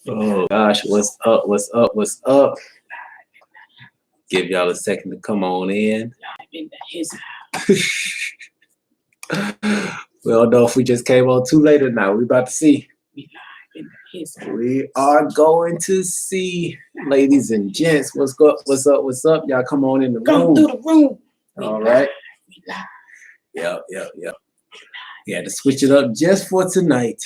Oh gosh, what's up? What's up? What's up? Give y'all a second to come on in. We don't know if we just came on too late or not. We about to see. We are going to see, ladies and gents. What's up? What's up? What's up? Y'all come on in the room. Come through the room. All right. Yep. Yeah, to switch it up just for tonight.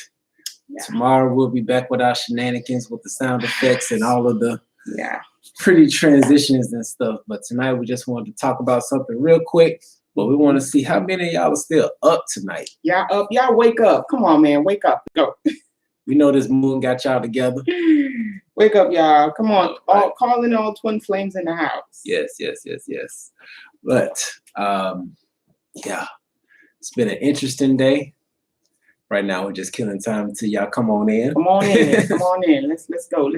Yeah. Tomorrow we'll be back with our shenanigans with the sound effects and all of the pretty transitions and stuff. But tonight we just wanted to talk about something real quick. But we want to see how many of y'all are still up tonight. Y'all up. Y'all wake up. Come on, man. Wake up. Go. We know this moon got y'all together. Wake up, y'all. Come on. All calling all twin flames in the house. Yes. But it's been an interesting day. Right now we're just killing time until y'all come on in. Come on in. Let's go.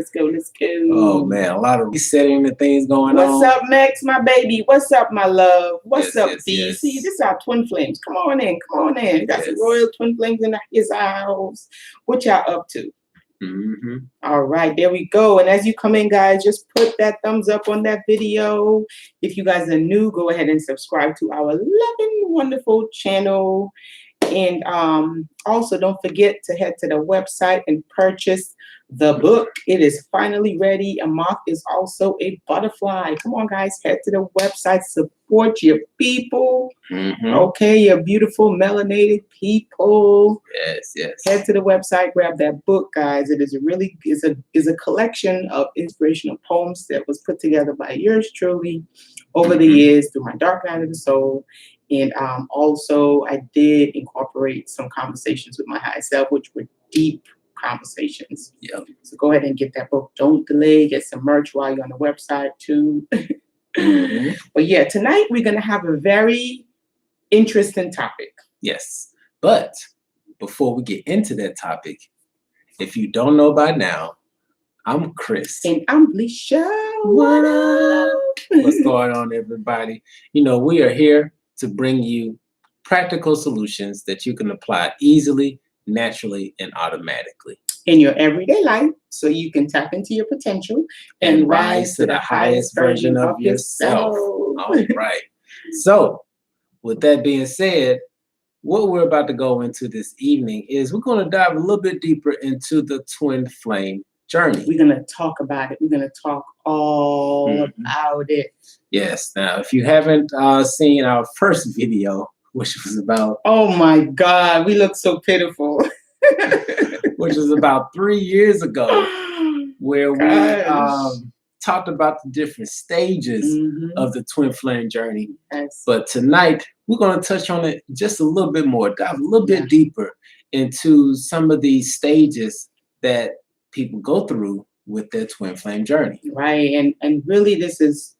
Oh man, a lot of resetting and things going on. What's up, Max, my baby? What's up, my love? What's up, DC? Yes. This is our twin flames. Come on in. We got some royal twin flames in his house. What y'all up to? Mm-hmm. All right, there we go. And as you come in, guys, just put that thumbs up on that video. If you guys are new, go ahead and subscribe to our loving, wonderful channel. And also don't forget to head to the website and purchase the book. It is finally ready. A moth is also a butterfly. Come on, guys, head to the website, support your people. Mm-hmm. Okay, your beautiful melanated people. Yes. Head to the website, grab that book, guys. It is a collection of inspirational poems that was put together by yours truly over the years through my dark night of the soul. And also, I did incorporate some conversations with my higher self, which were deep conversations. Yep. So go ahead and get that book. Don't delay. Get some merch while you're on the website, too. Mm-hmm. But yeah, tonight we're going to have a very interesting topic. Yes. But before we get into that topic, if you don't know by now, I'm Chris. And I'm Lisha. What up? What's going on, everybody? You know, we are here to bring you practical solutions that you can apply easily, naturally, and automatically in your everyday life, so you can tap into your potential and rise to the highest version of yourself. All right. So, with that being said, what we're about to go into this evening is we're going to dive a little bit deeper into the twin flame journey. We're going to talk about it. We're going to talk all about it. Yes. Now, if you haven't seen our first video, which was about... Oh, my God. We look so pitiful. Which was about 3 years ago, where we talked about the different stages of the twin flame journey. Yes. But tonight, we're going to touch on it just a little bit more, dive a little bit deeper into some of these stages that people go through with their twin flame journey. Right. And really, this is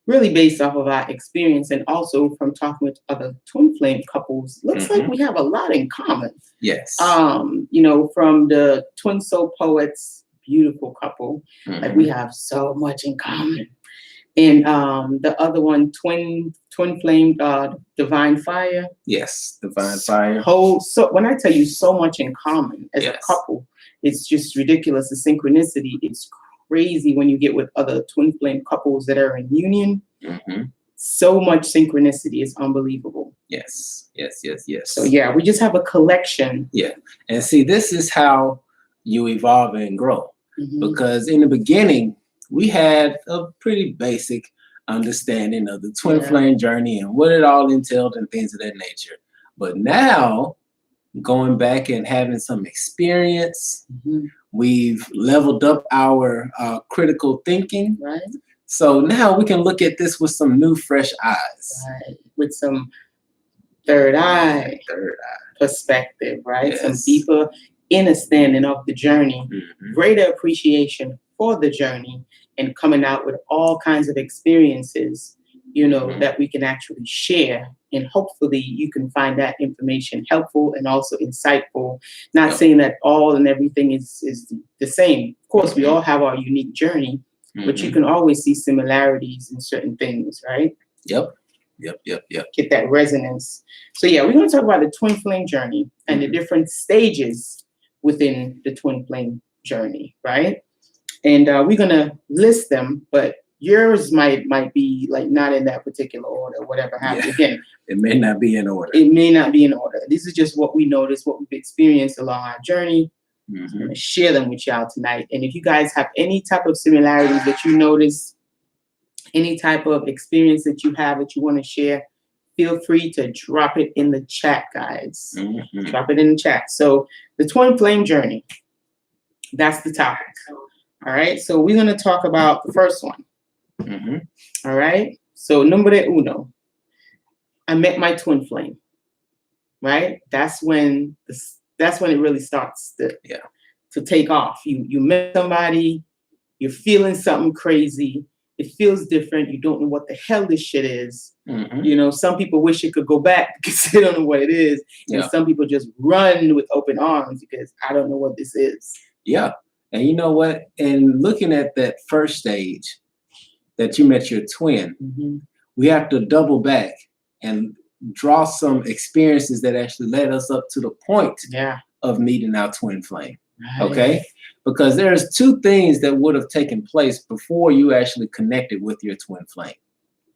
really based off of our experience and also from talking with other twin flame couples. Looks like we have a lot in common. Yes. You know, from the Twin Soul Poets, beautiful couple, like we have so much in common. And the other one, twin flame, Divine Fire. Yes, Divine Fire. So when I tell you so much in common as a couple, it's just ridiculous. The synchronicity, it's crazy when you get with other twin flame couples that are in union. So much synchronicity is unbelievable. Yes. So yeah, we just have a collection. Yeah. And see, this is how you evolve and grow. Because in the beginning, we had a pretty basic understanding of the twin flame journey and what it all entailed and things of that nature. But now, going back and having some experience, we've leveled up our critical thinking. Right. So now we can look at this with some new, fresh eyes. Right. With some third eye perspective, right? Yes. Some deeper understanding of the journey, greater appreciation for the journey, and coming out with all kinds of experiences, you know, that we can actually share. And hopefully you can find that information helpful and also insightful. Not saying that all and everything is the same. Of course, we all have our unique journey, but you can always see similarities in certain things, right? Yep. Get that resonance. So yeah, we're going to talk about the twin flame journey and the different stages within the twin flame journey, right? And we're gonna list them, but yours might be like not in that particular order, whatever happened. Yeah. Again, It may not be in order. it may not be in order. This is just what we noticed, what we've experienced along our journey. I'm gonna share them with y'all tonight. And if you guys have any type of similarities that you notice, any type of experience that you have that you want to share, feel free to drop it in the chat, guys. Drop it in the chat. So the twin flame journey, that's the topic. All right. So we're going to talk about the first one. All right. So numero uno, I met my twin flame. Right. That's when it really starts to take off. You met somebody, you're feeling something crazy. It feels different. You don't know what the hell this shit is. You know, some people wish it could go back because they don't know what it is. And some people just run with open arms because I don't know what this is. Yeah. And you know what? And looking at that first stage that you met your twin, we have to double back and draw some experiences that actually led us up to the point of meeting our twin flame. Right. Okay? Because there's two things that would have taken place before you actually connected with your twin flame.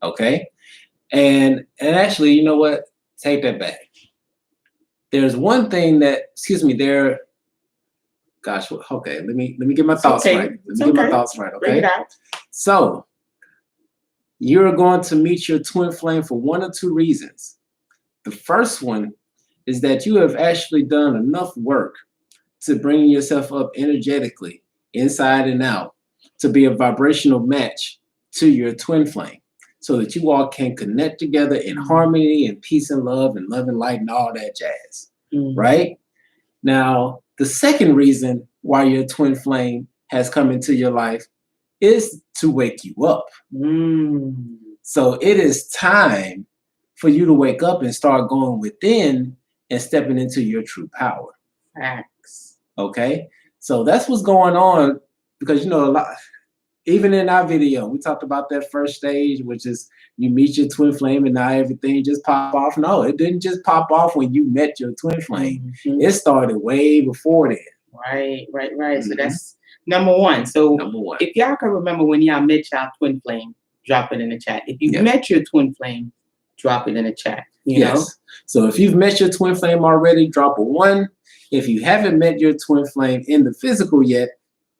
Okay? And actually, you know what? Take that back. There's one thing that, okay, let me get my thoughts right. Let me get my thoughts right, okay? Bring it out. So, you're going to meet your twin flame for one or two reasons. The first one is that you have actually done enough work to bring yourself up energetically, inside and out, to be a vibrational match to your twin flame, so that you all can connect together in harmony and peace and love and light and all that jazz, right? Now, the second reason why your twin flame has come into your life is to wake you up. So it is time for you to wake up and start going within and stepping into your true power. Facts. Okay? So that's what's going on, because, you know, a lot, even in our video, we talked about that first stage, which is you meet your twin flame and now everything just pop off. No, it didn't just pop off when you met your twin flame. It started way before then. Right. So that's number one. So if y'all can remember when y'all met y'all twin flame, drop it in the chat. If you met your twin flame, drop it in the chat. You know? So if you've met your twin flame already, drop a 1. If you haven't met your twin flame in the physical yet,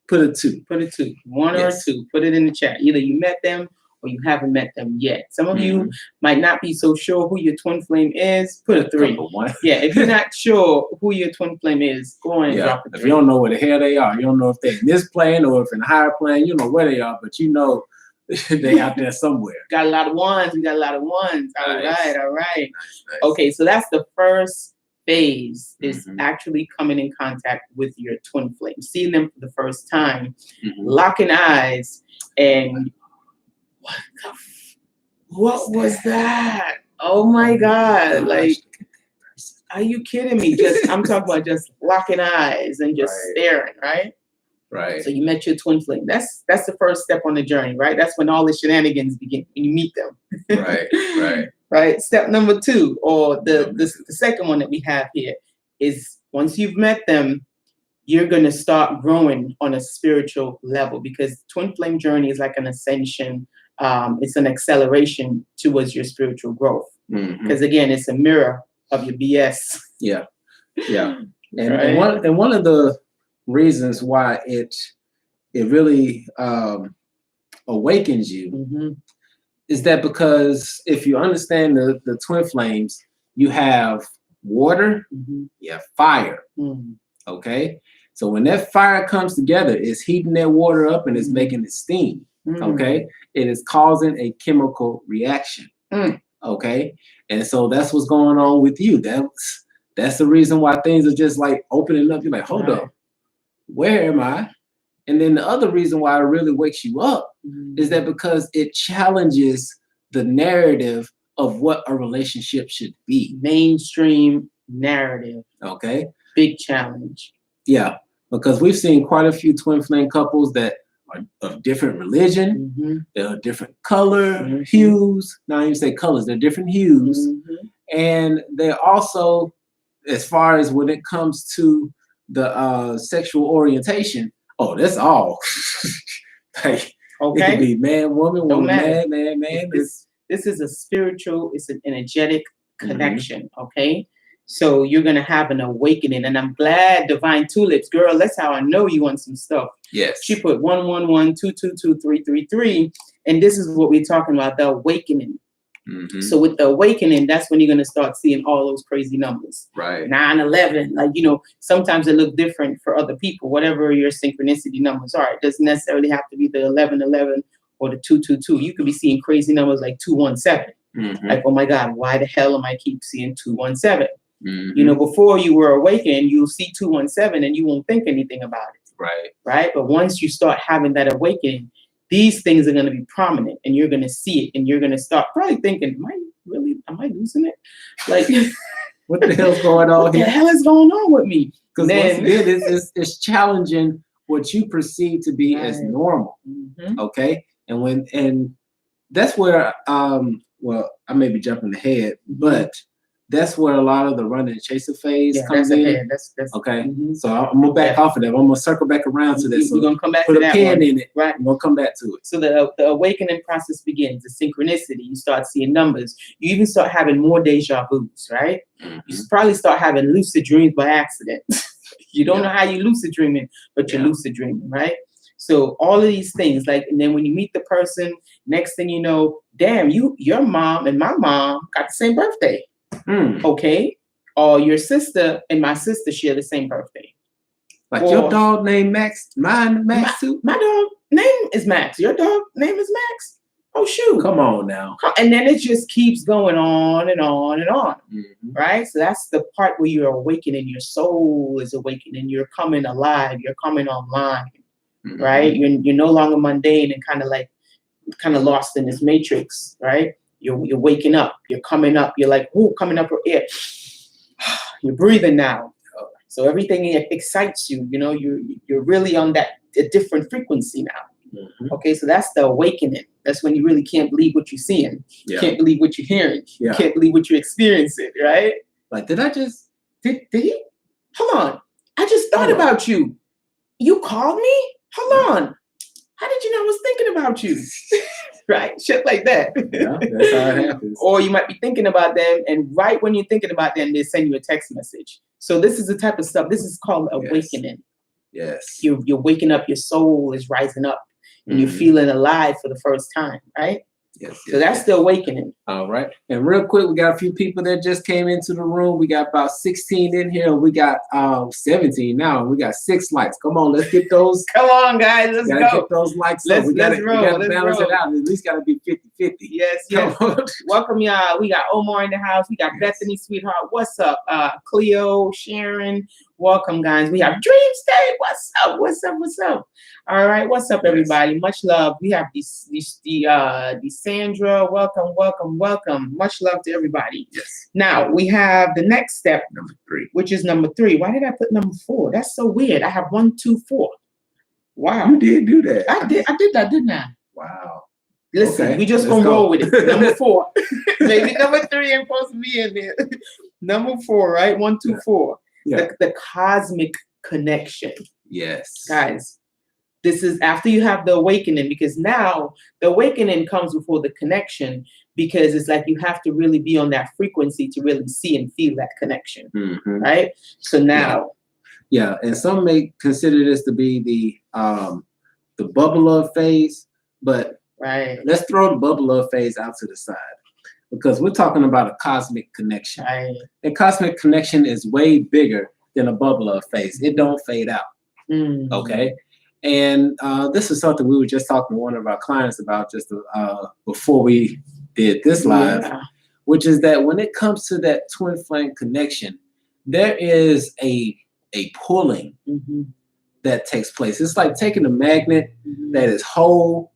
put a 2. Put a 2. 1 or a 2. Put it in the chat. Either you met them or you haven't met them yet. Some of you might not be so sure who your twin flame is. Put a 3. Yeah, if you're not sure who your twin flame is, go on and drop a 3. If you don't know where the hell they are, you don't know if they're in this plane or if in a higher plane, you know where they are, but you know they out there somewhere. Got a lot of ones. We got a lot of ones. All right. Nice. Okay, so that's the first phase, is actually coming in contact with your twin flame, seeing them for the first time, locking eyes, and what was that? Oh my God! Like, are you kidding me? I'm talking about just locking eyes and just staring, right? Right. So you met your twin flame. That's the first step on the journey, right? That's when all the shenanigans begin, when you meet them. Right. Step number 2, or the second one that we have here, is once you've met them, you're going to start growing on a spiritual level, because twin flame journey is like an ascension. It's an acceleration towards your spiritual growth. Because again, it's a mirror of your BS. Yeah. And one of the reasons why it really awakens you is that, because if you understand the twin flames, you have water, you have fire. Okay, so when that fire comes together, it's heating that water up and it's making it steam. Okay, it is causing a chemical reaction. Okay, and so that's what's going on with you. That's the reason why things are just like opening up. You're like, hold up, where am I? And then the other reason why it really wakes you up is that because it challenges the narrative of what a relationship should be. Mainstream narrative. Okay. Big challenge. Yeah, because we've seen quite a few twin flame couples that are of different religion, they're different color, hues. Not even say colors, they're different hues. And they're also, as far as when it comes to the sexual orientation, Oh, that's all. Like, Okay. it could be man, woman, Don't woman, matter. man. This is a spiritual, it's an energetic connection. Okay. So you're going to have an awakening. And I'm glad Divine Tulips, girl, that's how I know you want some stuff. Yes. She put 111 222 333. And this is what we're talking about, the awakening. So with the awakening, that's when you're going to start seeing all those crazy numbers. Right. 9/11, like, sometimes they look different for other people, whatever your synchronicity numbers are. It doesn't necessarily have to be the 1111 or the 222. You could be seeing crazy numbers like 217. Like, oh my God, why the hell am I keep seeing 217? Before you were awakened, you'll see 217 and you won't think anything about it. Right. Right. But once you start having that awakening, these things are going to be prominent and you're going to see it and you're going to start probably thinking, am I losing it? Like, what the hell's going on here? What the hell is going on with me? Because once again, it's challenging what you perceive to be as normal. Okay. And that's where, well, I may be jumping ahead, but that's where a lot of the running and chaser phase comes in. That's okay. So I'm gonna back off of that. I'm gonna circle back around to this. We're gonna come back to that. Put a pin in it. Right. We'll come back to it. So the awakening process begins. The synchronicity. You start seeing numbers. You even start having more deja vus. Right. You probably start having lucid dreams by accident. You don't know how you lucid dreaming, but you're lucid dreaming. Right. So all of these things, like, and then when you meet the person, next thing you know, damn, your mom and my mom got the same birthday. Okay. Or your sister and my sister share the same birthday. Like, your dog named Max, mine Max too? My dog name is Max. Your dog name is Max? Oh, shoot. Come on now. And then it just keeps going on and on and on. Right? So that's the part where you're awakening. Your soul is awakening. You're coming alive. You're coming online. Right? You're no longer mundane and kind of lost in this matrix. Right? You're waking up. You're coming up. You're like, ooh, coming up for air. You're breathing now. So everything excites you. You're really on a different frequency now. Okay, so that's the awakening. That's when you really can't believe what you're seeing. You can't believe what you're hearing. You can't believe what you're experiencing, right? Like, did he? Hold on. I just thought about you. You called me? Hold on. How did you know I was thinking about you? Right? Shit like that. Yeah, that's how it happens. Or you might be thinking about them, and right when you're thinking about them, they send you a text message. So this is the type of stuff. This is called awakening. Yes. You're waking up. Your soul is rising up, and you're feeling alive for the first time, right? Yes. So that's the awakening. All right. And real quick, we got a few people that just came into the room. We got about 16 in here. We got 17 now. We got 6 likes. Come on, let's get those. Come on, guys. Let's go. Get those likes up. We got to balance it out. At least got to be 50-50. Yes. Welcome, y'all. We got Omar in the house. We got Bethany, sweetheart. What's up? Cleo, Sharon. Welcome, guys. We have Dream State. What's up? What's up? All right. What's up, everybody? Much love. We have the Sandra. Welcome. Much love to everybody. Yes. Now we have the next step, number 3, which is number 3. Why did I put number 4? That's so weird. I have 1, 2, 4. Wow. You did do that. I did that, didn't I? Wow. Listen, we just gonna roll with it. Number 4. Maybe number 3 ain't supposed to be in there. Number 4, right? 1, 2, 4. Yeah. The cosmic connection. Yes. Guys, this is after you have the awakening, because now the awakening comes before the connection, because it's like you have to really be on that frequency to really see and feel that connection. Right? So now. Yeah. And some may consider this to be the bubble up phase, but let's throw the bubble up phase out to the side, because we're talking about a cosmic connection. Right. And cosmic connection is way bigger than a bubble up phase. It don't fade out. Okay. And this is something we were just talking to one of our clients about just before we did this live, which is that when it comes to that twin flame connection, there is a pulling that takes place. It's like taking a magnet that is whole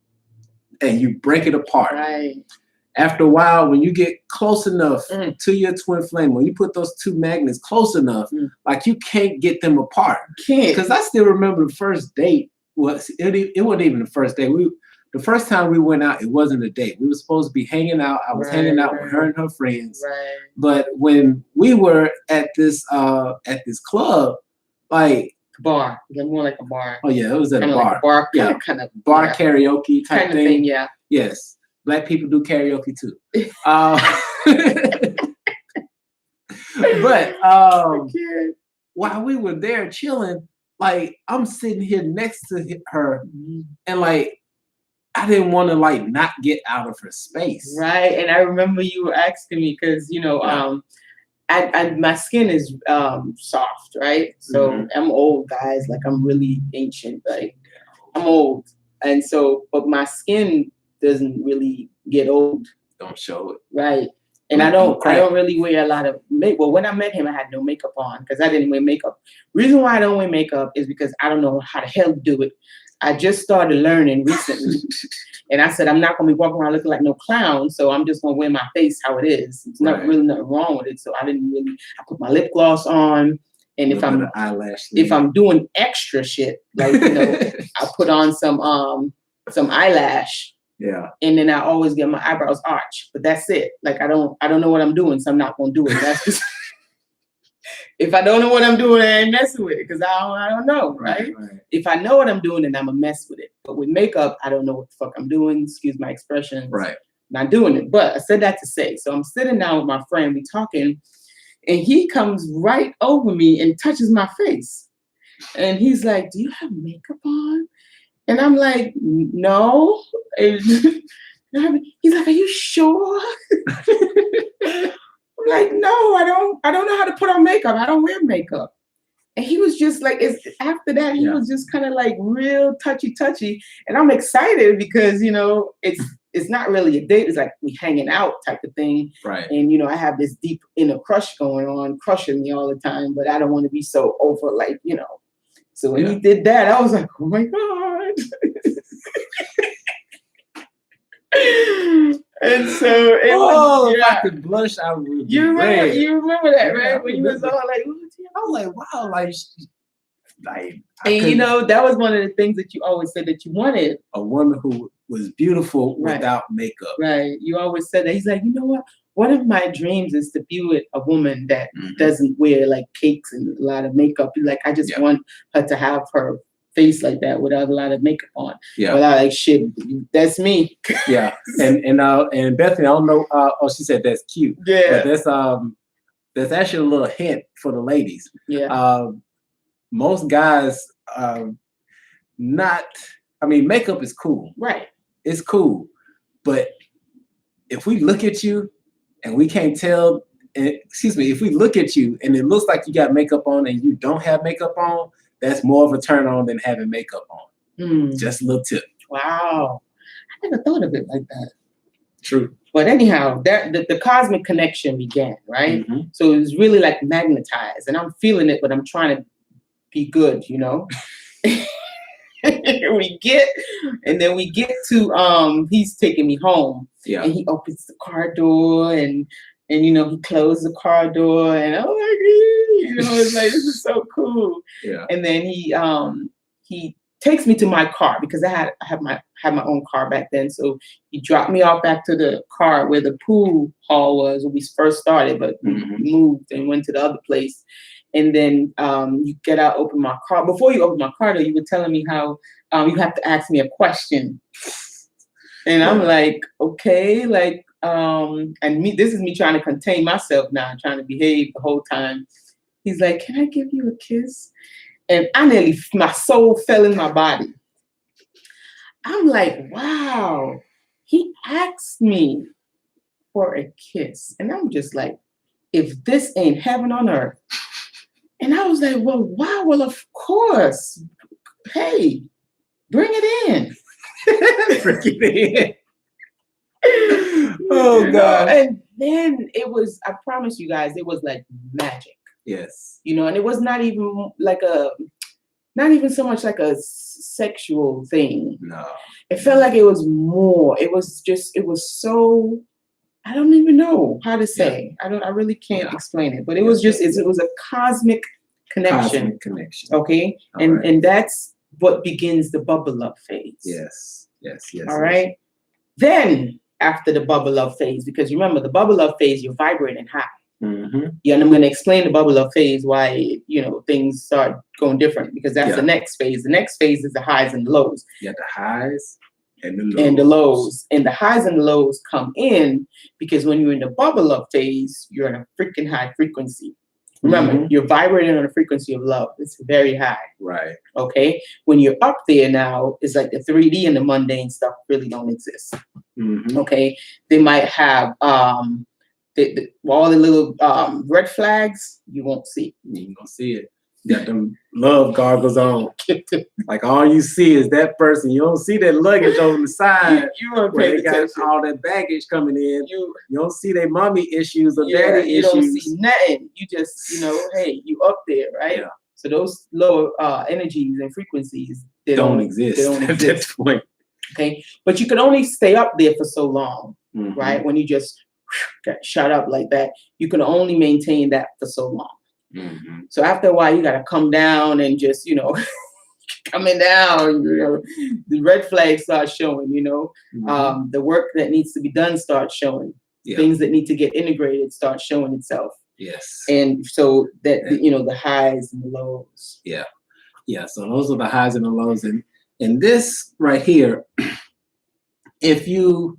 and you break it apart. Right. After a while, when you get close enough to your twin flame, when you put those 2 magnets close enough, like you can't get them apart. Because I still remember the first date. It wasn't even the first day. The first time we went out, it wasn't a date. We were supposed to be hanging out. I was hanging out with her and her friends. But when we were at this club, like bar. More like a bar. Oh yeah, it was at a Kinda bar. like a bar, Yeah, kind of bar yeah. karaoke type Kind of thing. Yeah. Yes, Black people do karaoke too. But while we were there chilling, like I'm sitting here next to her, and like I didn't want to like not get out of her space. Right, and I remember you were asking me because my skin is soft, right? So I'm old, guys. Like I'm really ancient. Like I'm old, and so but my skin doesn't really get old. Don't show it. Right. And I don't really wear a lot of makeup. Well, when I met him, I had no makeup on because I didn't wear makeup. Reason why I don't wear makeup is because I don't know how the hell to do it. I just started learning recently. And I said, I'm not going to be walking around looking like no clown. So I'm just going to wear my face how it is. It's not really nothing wrong with it. So I put my lip gloss on. And if I'm doing extra shit, like, I put on some eyelash. Yeah. And then I always get my eyebrows arched, but that's it. Like I don't know what I'm doing, so I'm not gonna do it. That's just if I don't know what I'm doing, I ain't messing with it because I don't know, right? If I know what I'm doing, then I'm gonna mess with it. But with makeup, I don't know what the fuck I'm doing. Excuse my expression. Right. Not doing it. But I said that to say. So I'm sitting down with my friend, we talking, and he comes right over me and touches my face. And he's like, "Do you have makeup on?" And I'm like, "No." He's like, "Are you sure?" I'm like, "No, I don't know how to put on makeup. I don't wear makeup." And he was just like, after that, he was just kind of like real touchy. And I'm excited because, it's not really a date. It's like we hanging out type of thing. Right. And, I have this deep inner crush going on, crushing me all the time, but I don't want to be so over, like, So when he did that, I was like, oh my God. And so if I could blush, I would. You remember that, right? When you was all like, I was like, wow, and that was one of the things that you always said that you wanted. A woman who was beautiful without makeup. Right. You always said that. He's like, you know what? One of my dreams is to be with a woman that doesn't wear like cakes and a lot of makeup. Like, I just want her to have her face like that without a lot of makeup on. Yeah. Without like shit. That's me. Yeah. And Bethany, I don't know. She said that's cute. Yeah. But that's actually a little hint for the ladies. Yeah. Most guys makeup is cool. Right. It's cool. But if we look at you and we can't tell, if we look at you and it looks like you got makeup on and you don't have makeup on, that's more of a turn on than having makeup on. Just a little tip. Wow. I never thought of it like that. True. But anyhow, the cosmic connection began, right? So it was really like magnetized, and I'm feeling it, but I'm trying to be good, we get to he's taking me home. Yeah. And he opens the car door and he closed the car door and oh my God, it's like, this is so cool. Yeah. And then he takes me to my car because I had my own car back then. So he dropped me off back to the car where the pool hall was when we first started, but we moved and went to the other place. And then you get out, open my car. Before you open my car, though, you were telling me how you have to ask me a question. And I'm like, okay, like, this is me trying to contain myself now, trying to behave the whole time. He's like, can I give you a kiss? And my soul fell in my body. I'm like, wow, he asked me for a kiss. And I'm just like, if this ain't heaven on earth. And I was like, well, wow, well, of course. Hey, bring it in. Bring it in. Oh, God. And then it was, I promise you guys, it was like magic. Yes. And it was not even so much like a sexual thing. No. It felt like it was more. It was so, I don't even know how to say. I really can't explain it. But it was it was a cosmic connection. Okay? And that's what begins the bubble love phase. Yes. All right? Then after the bubble love phase, because remember the bubble love phase, you're vibrating high. Yeah, and I'm going to explain the bubble up phase, why, things start going different, because that's the next phase. The next phase is the highs and the lows. Yeah, the highs and the lows. And the highs and the lows come in because when you're in the bubble up phase, you're in a freaking high frequency. Remember, you're vibrating on a frequency of love. It's very high. Right. Okay. When you're up there now, it's like the 3D and the mundane stuff really don't exist. Okay. They might have all the little red flags. You won't see. You ain't gonna see it. You got them love goggles on. Like all you see is that person. You don't see that luggage on the side. You don't where pay they got attention. all that baggage coming in. You don't see their mommy issues or daddy you issues. You don't see nothing. You just, hey, you up there, right? Yeah. So those lower energies and frequencies, they don't exist. They don't exist. At that point. Okay. But you can only stay up there for so long, right? When you just get shot up like that, you can only maintain that for so long. So after a while, you got to come down and just, coming down, the red flags start showing, the work that needs to be done starts showing. Things that need to get integrated start showing itself. Yes. And so that, the highs and the lows. Yeah. Yeah. So those are the highs and the lows. And this right here, if you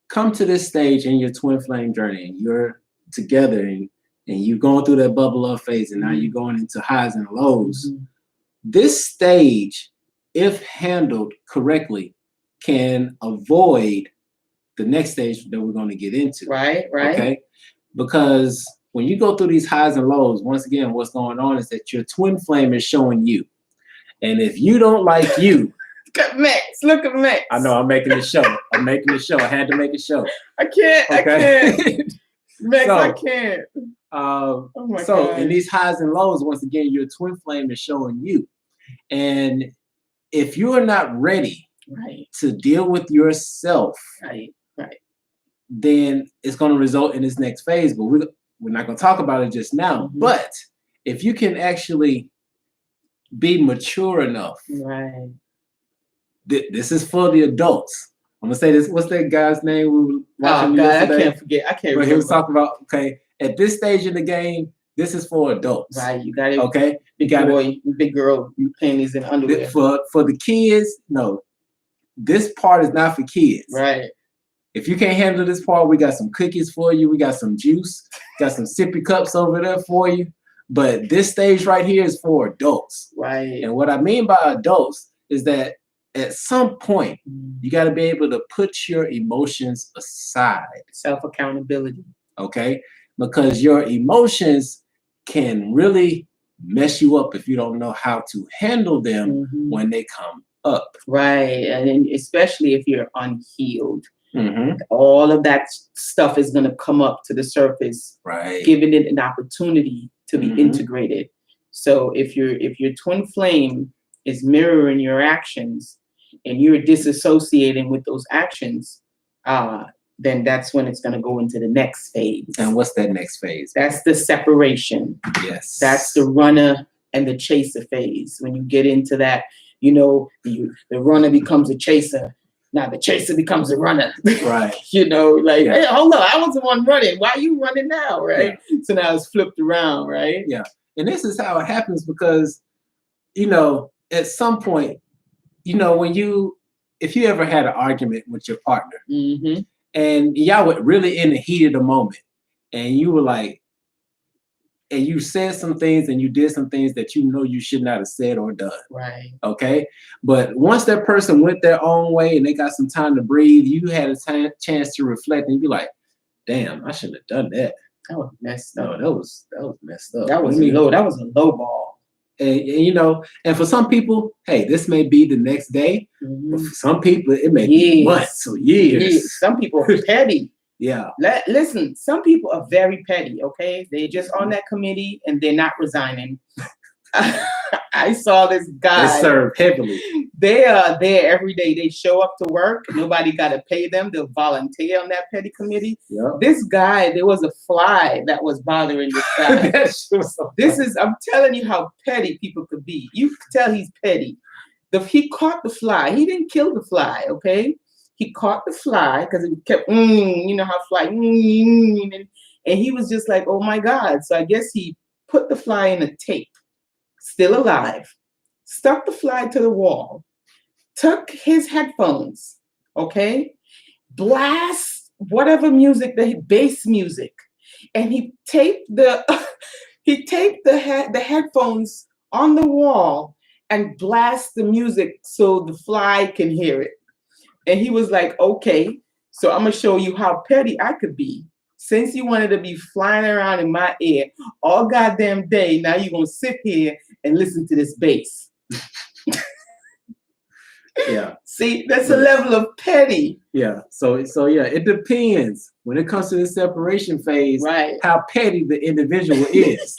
come to this stage in your twin flame journey and you're together and you're going through that bubble up phase and now you're going into highs and lows, this stage, if handled correctly, can avoid the next stage that we're going to get into. Right. Okay? Because when you go through these highs and lows, once again, what's going on is that your twin flame is showing you. And if you don't like you, Look at Max. I know, I'm making a show. I had to make a show. I can't. Max, I can't. God. In these highs and lows, once again, your twin flame is showing you. And if you are not ready to deal with yourself, then it's going to result in this next phase. But we're not going to talk about it just now. But if you can actually be mature enough, this is for the adults. I'm gonna say this. What's that guy's name? We were watching yesterday. I can't forget. I can't remember. He was talking about, at this stage in the game, this is for adults. Right. You got it. Okay. Big boy, big girl, panties and underwear. For the kids, no. This part is not for kids. Right. If you can't handle this part, we got some cookies for you. We got some juice. Got some sippy cups over there for you. But this stage right here is for adults. Right. And what I mean by adults is that at some point, you got to be able to put your emotions aside. Self-accountability. Okay? Because your emotions can really mess you up if you don't know how to handle them when they come up. Right. And especially if you're unhealed. All of that stuff is going to come up to the surface, giving it an opportunity to be integrated. So if your twin flame is mirroring your actions and you're disassociating with those actions, then that's when it's going to go into the next phase. And what's that next phase? That's the separation. Yes. That's the runner and the chaser phase. When you get into that, the runner becomes a chaser. Now the chaser becomes a runner. Right. Hey, hold on, I was the one running. Why are you running now? Right. Yeah. So now it's flipped around, right? Yeah. And this is how it happens because, at some point, if you ever had an argument with your partner and y'all were really in the heat of the moment and you were like, and you said some things and you did some things that you should not have said or done. Right. Okay. But once that person went their own way and they got some time to breathe, you had a chance to reflect and be like, damn, I shouldn't have done that. That was messed up. No, that was messed up. That was low. That was a low ball. And for some people, hey, this may be the next day. But for some people, it may be months or years. Some people are petty. Yeah. Listen, some people are very petty, okay? They're just on that committee and they're not resigning. I saw this guy. They serve heavily. They are there every day. They show up to work. Nobody got to pay them. They'll volunteer on that petty committee. Yep. This guy, there was a fly that was bothering this guy. I'm telling you how petty people could be. You can tell he's petty. He caught the fly. He didn't kill the fly, okay? He caught the fly because it kept, how fly, and And he was just like, oh my God. So I guess he put the fly in a tape, still alive, stuck the fly to the wall, took his headphones, okay, blast whatever music, the bass music, and he taped the the headphones on the wall and blast the music so the fly can hear it. And he was like, okay, so I'm gonna show you how petty I could be. Since you wanted to be flying around in my ear all goddamn day, now you're gonna sit here and listen to this bass. Yeah. See, that's a level of petty. Yeah. So yeah, it depends when it comes to the separation phase, right, how petty the individual is.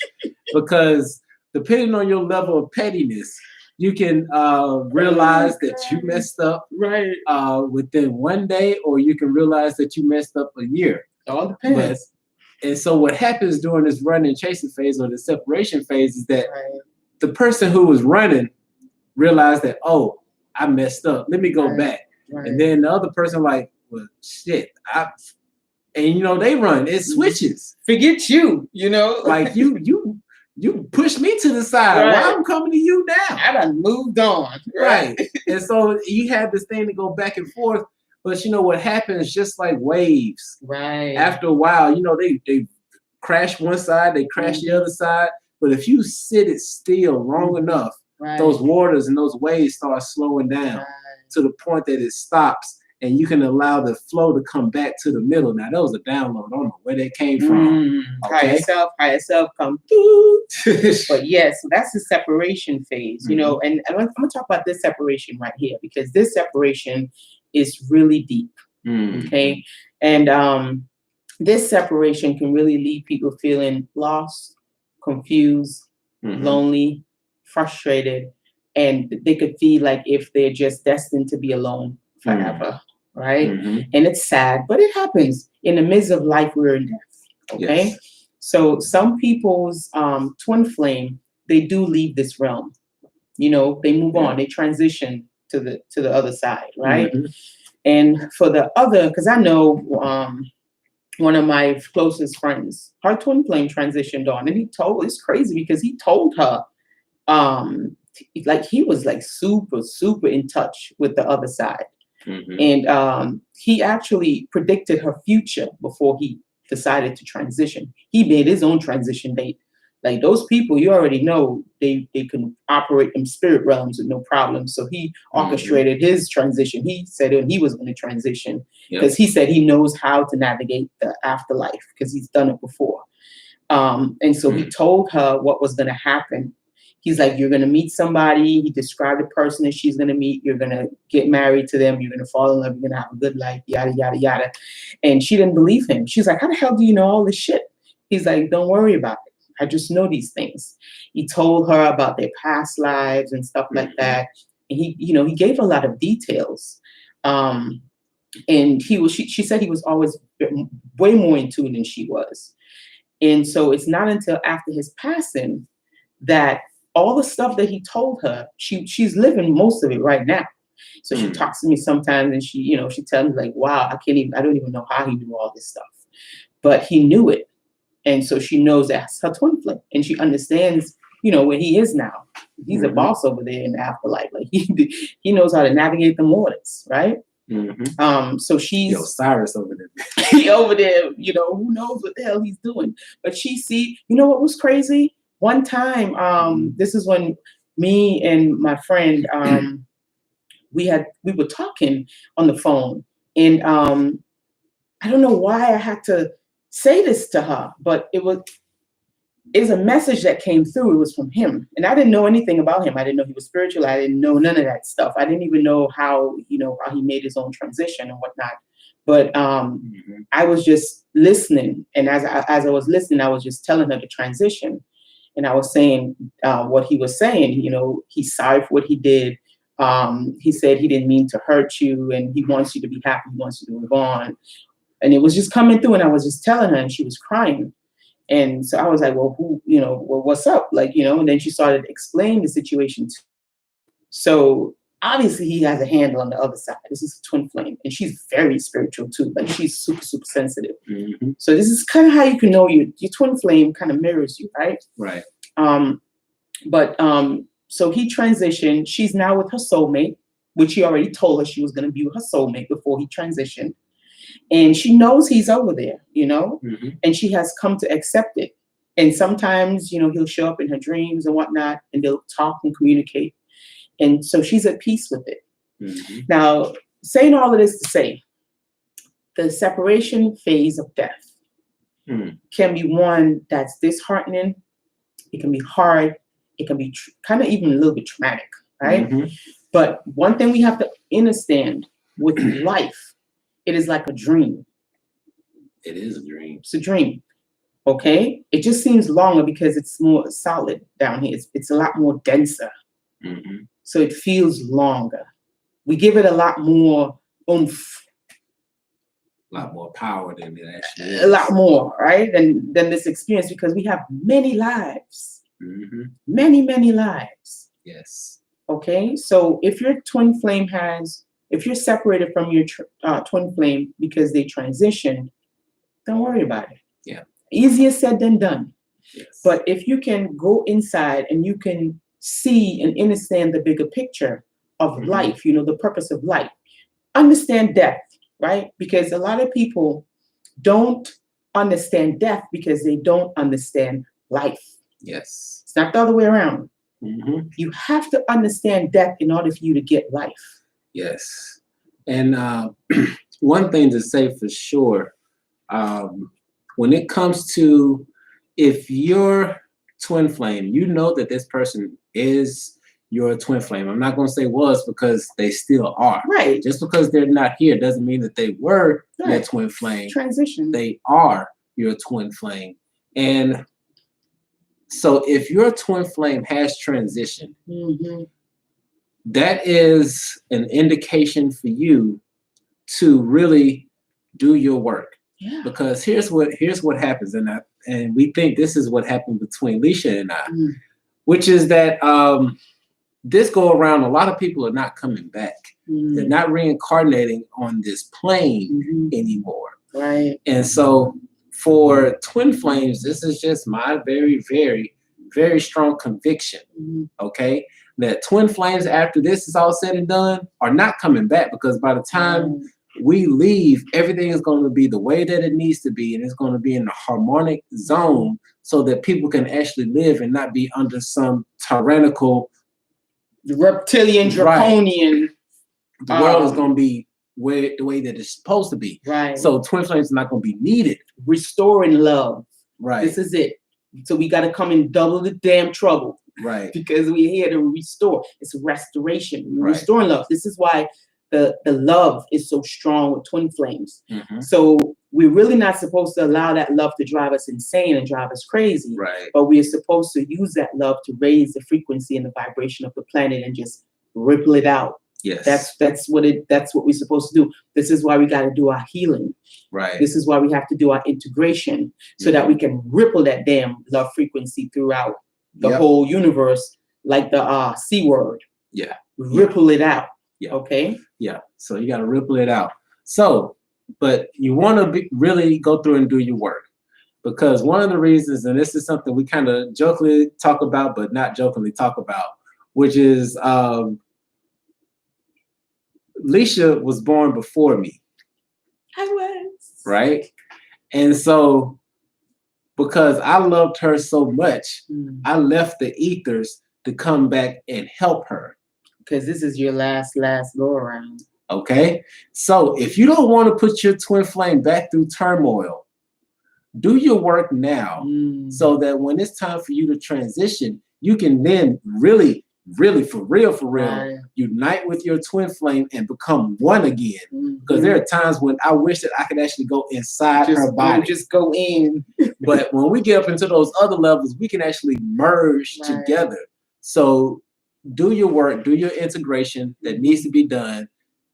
Because depending on your level of pettiness, you can realize that you messed up right, within one day, or you can realize that you messed up a year. It all depends. And so what happens during this run and chasing phase or the separation phase is that the person who was running realized that, oh, I messed up. Let me go back. Right. And then the other person like, well, shit. And you know, they run. It switches. Forget you, you know. Like you pushed me to the side. Right. Why I'm coming to you now? I done moved on. Right. And so you have this thing to go back and forth. But you know what happens, just like waves. Right. After a while, you know, they crash one side, they crash the other side. But if you sit it still long enough, those waters and those waves start slowing down to the point that it stops, and you can allow the flow to come back to the middle. Now, that was a download. I don't know where that came from. Okay? Higher self, come through. But yes, so that's the separation phase, you know, and I'm going to talk about this separation right here, because this separation is really deep. Okay. And this separation can really leave people feeling lost, confused, lonely, frustrated, and they could feel like if they're just destined to be alone forever, right? And it's sad, but it happens. In the midst of life, we're in death, okay? Yes. So some people's twin flame, they do leave this realm. You know, they move on, they transition to the other side, right? And for the other, because I know one of my closest friends, her twin flame transitioned on, and it's crazy because he told her, like he was like super in touch with the other side. And he actually predicted her future before he decided to transition. He made his own transition date. Like those people, you already know they can operate in spirit realms with no problem. So he orchestrated his transition. He said he was going to transition because he said he knows how to navigate the afterlife because he's done it before. And so he told her what was going to happen. He's like, you're going to meet somebody. He described the person that she's going to meet. You're going to get married to them. You're going to fall in love. You're going to have a good life, yada, yada, yada. And she didn't believe him. She's like, how the hell do you know all this shit? He's like, don't worry about it. I just know these things. He told her about their past lives and stuff like that. And he gave a lot of details. And she said he was always way more in tune than she was. And so it's not until after his passing that all the stuff that he told her, she's living most of it right now. So she talks to me sometimes and she tells me like, wow, I don't even know how he knew all this stuff, but he knew it. And so she knows that's her twin flame, and she understands, where he is now. He's a boss over there in the afterlife. Like he knows how to navigate the waters, right? So she's Cyrus over there. over there, who knows what the hell he's doing. But what was crazy? One time, this is when me and my friend, we were talking on the phone, and I don't know why I had to say this to her, but it was a message that came through. It was from him, and I didn't know anything about him. I didn't know he was spiritual. I didn't know none of that stuff. I didn't even know how he made his own transition and whatnot. But I was just listening, and as I was listening, I was just telling her the transition. And I was saying what he was saying, he's sorry for what he did. He said he didn't mean to hurt you, and he wants you to be happy. He wants you to move on. And it was just coming through, and I was just telling her, and she was crying. And so I was like, well, what's up? Like, and then she started explaining the situation. So obviously he has a handle on the other side. This is a twin flame, and she's very spiritual too. Like she's super, super sensitive. Mm-hmm. So this is kind of how you can know your twin flame kind of mirrors you, right? Right. So he transitioned. She's now with her soulmate, which he already told her she was going to be with her soulmate before he transitioned. And she knows he's over there, you know, and she has come to accept it. And sometimes, you know, he'll show up in her dreams and whatnot, and they'll talk and communicate. And so she's at peace with it. Mm-hmm. Now, saying all of this to say, the separation phase of death can be one that's disheartening. It can be hard. It can be kind of even a little bit traumatic, right? Mm-hmm. But one thing we have to understand with life, it is like a dream. It is a dream. It's a dream. Okay? It just seems longer because it's more solid down here. It's a lot more denser. Mm-hmm. So it feels longer. We give it a lot more oomph. A lot more power than it actually is. A lot more, right? Than this experience, because we have many lives. Mm-hmm. Many, many lives. Yes. Okay? So if your twin flame if you're separated from your twin flame because they transitioned, don't worry about it. Yeah. Easier said than done. Yes. But if you can go inside and you can see and understand the bigger picture of life, you know, the purpose of life, understand death, right? Because a lot of people don't understand death because they don't understand life. Yes. It's not the other way around. Mm-hmm. You have to understand death in order for you to get life. Yes. And one thing to say for sure, when it comes to if your twin flame, you know that this person is your twin flame. I'm not going to say was because they still are. Right. Just because they're not here doesn't mean that they were your twin flame. Transition. They are your twin flame. And so if your twin flame has transitioned, that is an indication for you to really do your work. Yeah. Because here's what happens, and we think this is what happened between Leisha and I, which is that this go around, a lot of people are not coming back. They're not reincarnating on this plane anymore. Right. And so for twin flames, this is just my very, very, very strong conviction. Okay, that twin flames, after this is all said and done, are not coming back, because by the time we leave, everything is going to be the way that it needs to be, and it's going to be in the harmonic zone so that people can actually live and not be under some tyrannical, reptilian, draconian. The world is going to be the way that it's supposed to be. Right. So twin flames are not going to be needed. Restoring love. Right. This is it. So we got to come in double the damn trouble. Right. Because we're here to restore. It's restoration. We're restoring love. This is why the love is so strong with twin flames. So we're really not supposed to allow that love to drive us insane and drive us crazy. Right. But we are supposed to use that love to raise the frequency and the vibration of the planet and just ripple it out. Yes. That's what we're supposed to do. This is why we got to do our healing. Right. This is why we have to do our integration so that we can ripple that damn love frequency throughout the whole universe, like the C word. Yeah. Ripple it out. Yeah. Okay. Yeah. So you got to ripple it out. So, but you want to really go through and do your work, because one of the reasons, and this is something we kind of jokingly talk about, but not jokingly talk about, which is Leisha was born before me. I was. Right. And so because I loved her so much, I left the ethers to come back and help her. Because this is your last go around. Okay. So if you don't want to put your twin flame back through turmoil, do your work now so that when it's time for you to transition, you can then really, for real, unite with your twin flame and become one again. Because there are times when I wish that I could actually go inside her body. Just go in. But when we get up into those other levels, we can actually merge together. So do your work, do your integration that needs to be done.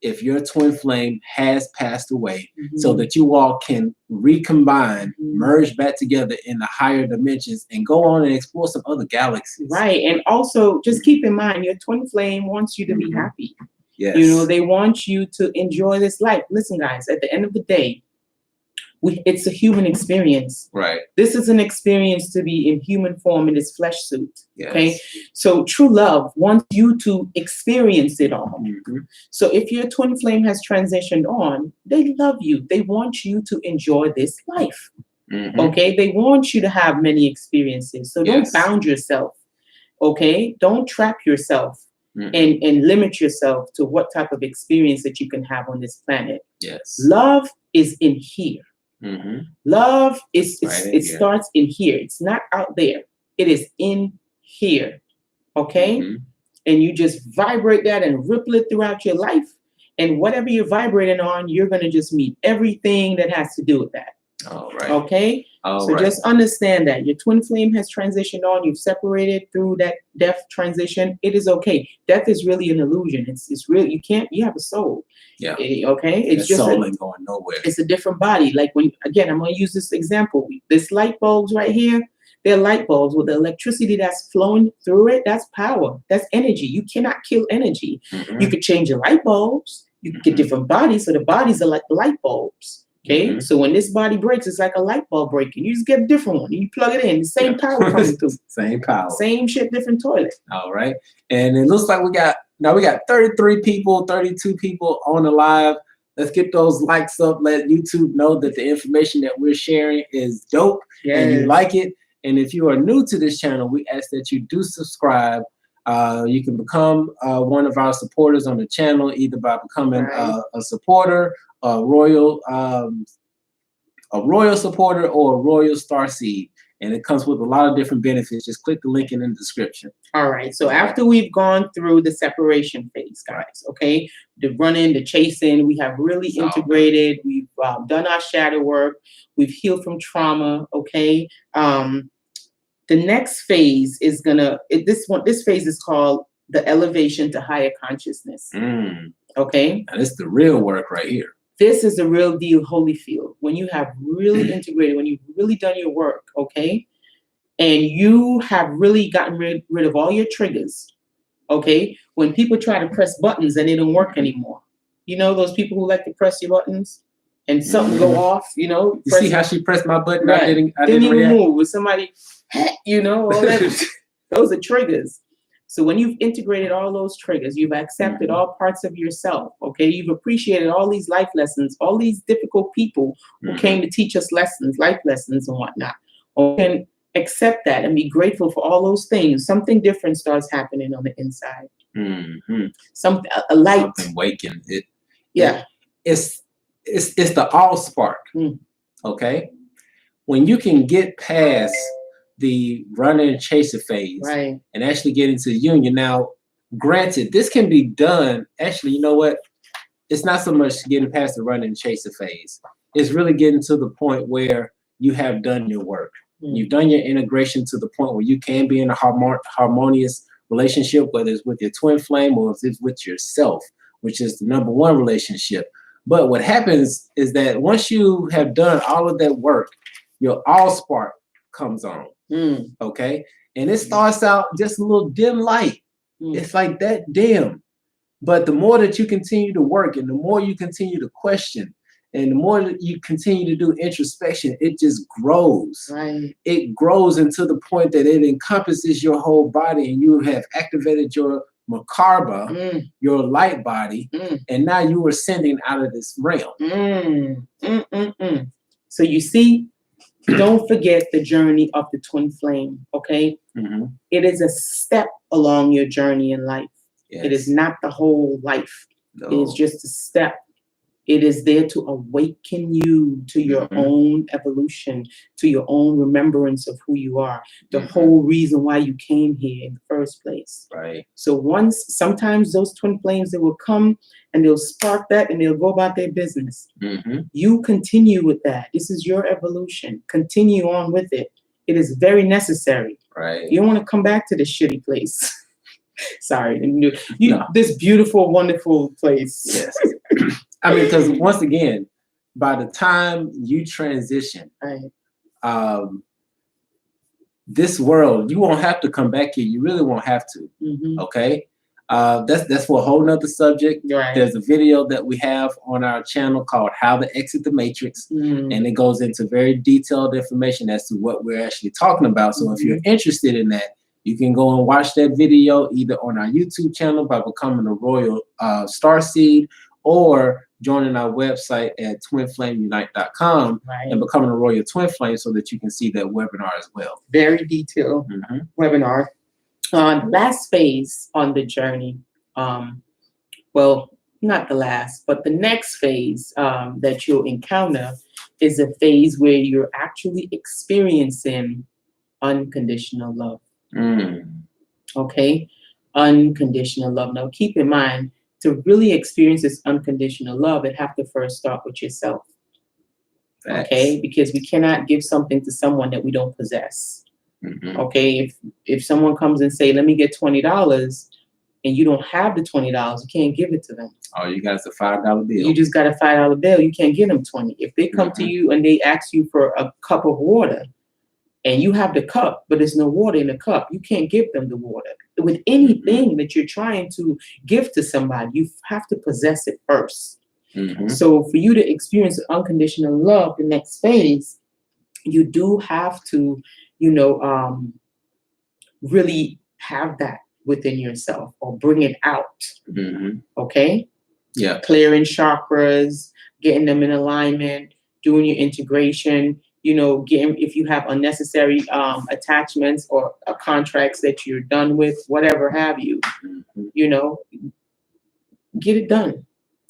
if your twin flame has passed away, so that you all can recombine, merge back together in the higher dimensions and go on and explore some other galaxies. Right. And also just keep in mind, your twin flame wants you to be happy. Yes. You know, they want you to enjoy this life. Listen, guys, at the end of the day, it's a human experience. Right. This is an experience to be in human form in this flesh suit. Yes. Okay. So true love wants you to experience it all. So if your twin flame has transitioned on, they love you. They want you to enjoy this life. Okay. They want you to have many experiences. So don't bound yourself. Okay. Don't trap yourself and limit yourself to what type of experience that you can have on this planet. Yes. Love is in here. Love is it starts in here. It's not out there. It is in here. Okay. And you just vibrate that and ripple it throughout your life. And whatever you're vibrating on, you're going to just meet everything that has to do with that. All right. Okay. So just understand that your twin flame has transitioned on. You've separated through that death transition. It is okay. Death is really an illusion. It's real. You have a soul. Yeah. Okay. It's just soul ain't going nowhere. It's a different body. Like I'm going to use this example. This light bulbs right here, they're light bulbs with the electricity that's flowing through it. That's power. That's energy. You cannot kill energy. You could change the light bulbs. You can get different bodies. So the bodies are like the light bulbs. Okay, so when this body breaks, it's like a light bulb breaking. You just get a different one. You plug it in. The same power coming through. Same power. Same shit, different toilet. All right. And it looks like we got 33 people, 32 people on the live. Let's get those likes up. Let YouTube know that the information that we're sharing is dope and you like it. And if you are new to this channel, we ask that you do subscribe. You can become one of our supporters on the channel, either by becoming a supporter, a royal supporter, or a royal starseed, and it comes with a lot of different benefits. Just click the link in the description. All right. So after we've gone through the separation phase, guys, okay, the running, the chasing, we have really integrated. We've done our shadow work. We've healed from trauma. Okay. The next phase is this phase is called the elevation to higher consciousness. Okay. And it's the real work right here. This is the real deal, Holyfield. When you have really integrated, when you've really done your work, okay, and you have really gotten rid of all your triggers, okay, when people try to press buttons and they don't work anymore. You know those people who like to press your buttons and something go off, you know? You see how she pressed my button? Right. I didn't even move. With somebody, you know, all that. Those are triggers. So when you've integrated all those triggers, you've accepted all parts of yourself, okay? You've appreciated all these life lessons, all these difficult people who came to teach us lessons, life lessons and whatnot. And accept that and be grateful for all those things. Something different starts happening on the inside. A light. Something waking. It's the all spark, okay? When you can get past the running and chaser phase and actually get into the union. Now, granted, this can be done. Actually, you know what? It's not so much getting past the running and chaser phase. It's really getting to the point where you have done your work. You've done your integration to the point where you can be in a harmonious relationship, whether it's with your twin flame or if it's with yourself, which is the number one relationship. But what happens is that once you have done all of that work, your all spark comes on. Okay, and it starts out just a little dim light. It's like that dim, but the more that you continue to work and the more you continue to question and the more that you continue to do introspection, it just grows. It grows into the point that it encompasses your whole body, and you have activated your Makarba, your light body, and now you are ascending out of this realm. So you see, don't forget the journey of the twin flame, okay? It is a step along your journey in life. It is not the whole life. No. It is just a step. It is there to awaken you to your own evolution, to your own remembrance of who you are, the whole reason why you came here in the first place. So sometimes those twin flames, they will come and they'll spark that and they'll go about their business. You continue with that. This is your evolution. Continue on with it. It is very necessary. You don't want to come back to this shitty place. Sorry. This beautiful, wonderful place. Yes. I mean, because once again, by the time you transition, right. This world, you won't have to come back here. You really won't have to. Okay. That's for a whole nother subject. Right. There's a video that we have on our channel called How to Exit the Matrix. And it goes into very detailed information as to what we're actually talking about. So if you're interested in that, you can go and watch that video either on our YouTube channel by becoming a Royal Starseed, or joining our website at twinflamesunite.com and becoming a Royal Twin Flame, so that you can see that webinar as well. Very detailed webinar. Last phase on the journey, well, not the last, but the next phase that you'll encounter is a phase where you're actually experiencing unconditional love. Okay? Unconditional love. Now, keep in mind, to really experience this unconditional love, it have to first start with yourself. Okay? Because we cannot give something to someone that we don't possess. Okay? If someone comes and say, let me get $20, and you don't have the $20, you can't give it to them. Oh, you got a $5 bill. You just got a $5 bill. You can't give them 20. If they come to you and they ask you for a cup of water, and you have the cup, but there's no water in the cup, you can't give them the water. With anything that you're trying to give to somebody, you have to possess it first. So for you to experience unconditional love, the next phase, you do have to, really have that within yourself, or bring it out. Okay? Yeah. Clearing chakras, getting them in alignment, doing your integration, getting, if you have unnecessary attachments or contracts that you're done with, whatever have you, get it done.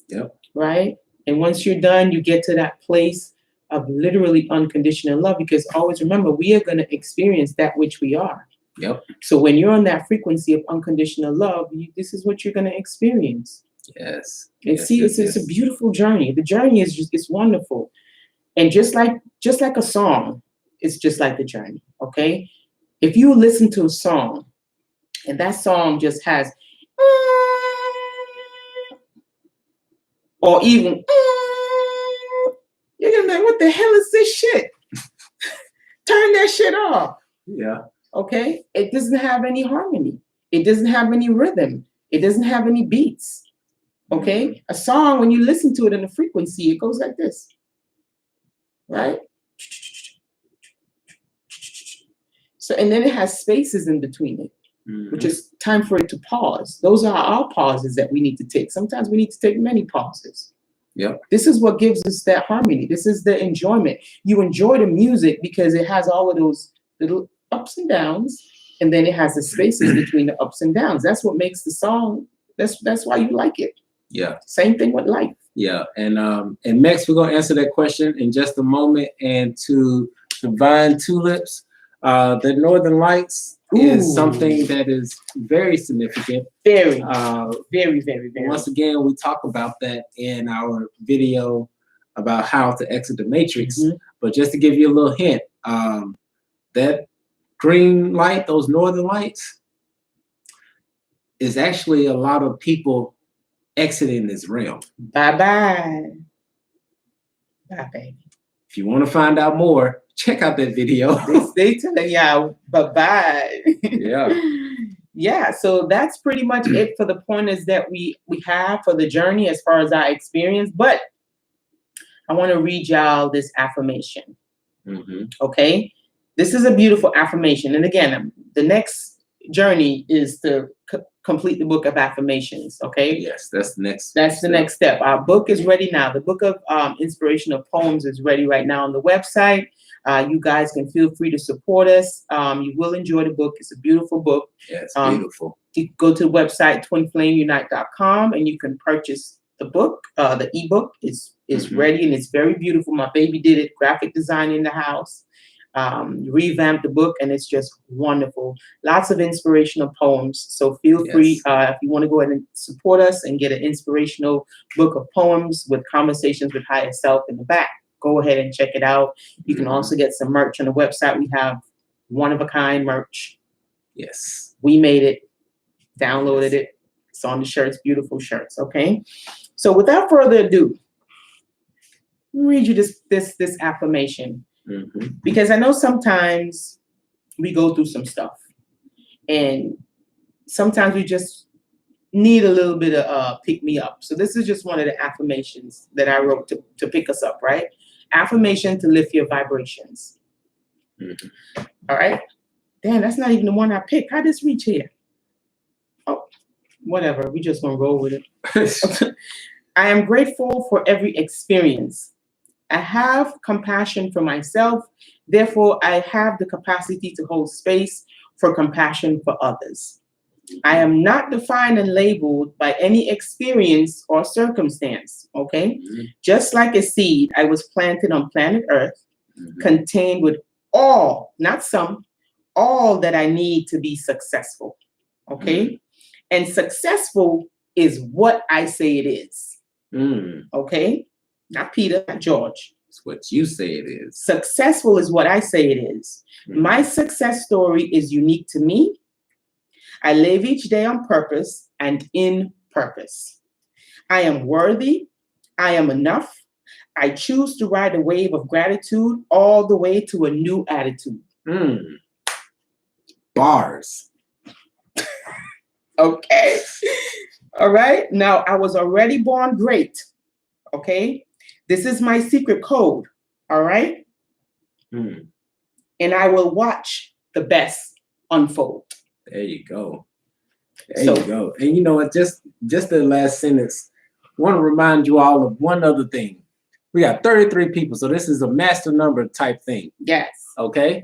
Yep. Right? And once you're done, you get to that place of literally unconditional love, because always remember, we are going to experience that which we are. Yep. So when you're on that frequency of unconditional love, this is what you're going to experience. Yes. And it's a beautiful journey. The journey is it's wonderful. And just like a song, it's just like the journey. Okay? If you listen to a song and that song just has, or even, you're gonna be like, what the hell is this shit? Turn that shit off. Yeah. Okay? It doesn't have any harmony. It doesn't have any rhythm. It doesn't have any beats. Okay? A song, when you listen to it in a frequency, it goes like this. Right? So, and then it has spaces in between it, which is time for it to pause. Those are our pauses that we need to take. Sometimes we need to take many pauses. Yep. This is what gives us that harmony. This is the enjoyment. You enjoy the music because it has all of those little ups and downs, and then it has the spaces between the ups and downs. That's what makes the song. That's why you like it. Yeah. Same thing with life. Yeah. And next we're gonna answer that question in just a moment. And to Divine Tulips, the Northern Lights is something that is very significant. Very, very, very. Once again, we talk about that in our video about how to exit the matrix. But just to give you a little hint, that green light, those northern lights, is actually a lot of people exiting this realm. Bye-bye. Bye, baby. If you want to find out more, check out that video. They telling y'all bye-bye. Yeah. Yeah, so that's pretty much it for the pointers that we have for the journey as far as our experience. But I want to read y'all this affirmation. Okay? This is a beautiful affirmation. And again, the next journey is to complete the book of affirmations. Okay? Yes, that's the next. That's the next step. Our book is ready now. The book of inspirational poems is ready right now on the website. You guys can feel free to support us. You will enjoy the book. It's a beautiful book. Yeah, it's beautiful. You go to the website twinflamesunite.com and you can purchase the book. The ebook is ready and it's very beautiful. My baby did it, graphic design in the house. Revamped the book and it's just wonderful. Lots of inspirational poems. So feel free if you want to go ahead and support us and get an inspirational book of poems with conversations with higher self in the back. Go ahead and check it out. You can also get some merch on the website. We have one-of-a-kind merch. Yes. We made it. Downloaded it. It's on the shirts, beautiful shirts. Okay. So without further ado, let me read you this affirmation. Because I know sometimes we go through some stuff, and sometimes we just need a little bit of pick me up. So this is just one of the affirmations that I wrote to pick us up, right? Affirmation to lift your vibrations. All right. Damn, that's not even the one I picked. How did this reach here? Oh, whatever. We just gonna roll with it. I am grateful for every experience. I have compassion for myself. Therefore, I have the capacity to hold space for compassion for others. I am not defined and labeled by any experience or circumstance, okay? Just like a seed, I was planted on planet Earth, contained with all, not some, all that I need to be successful, okay? And successful is what I say it is, okay? Not Peter, not George. It's what you say it is. Successful is what I say it is. My success story is unique to me. I live each day on purpose and in purpose. I am worthy. I am enough. I choose to ride a wave of gratitude all the way to a new attitude. Bars. Okay. All right. Now, I was already born great. Okay. This is my secret code. All right. And I will watch the best unfold. There you go. There you go. And you know what? Just the last sentence. I want to remind you all of one other thing. We got 33 people, so this is a master number type thing. Yes. Okay.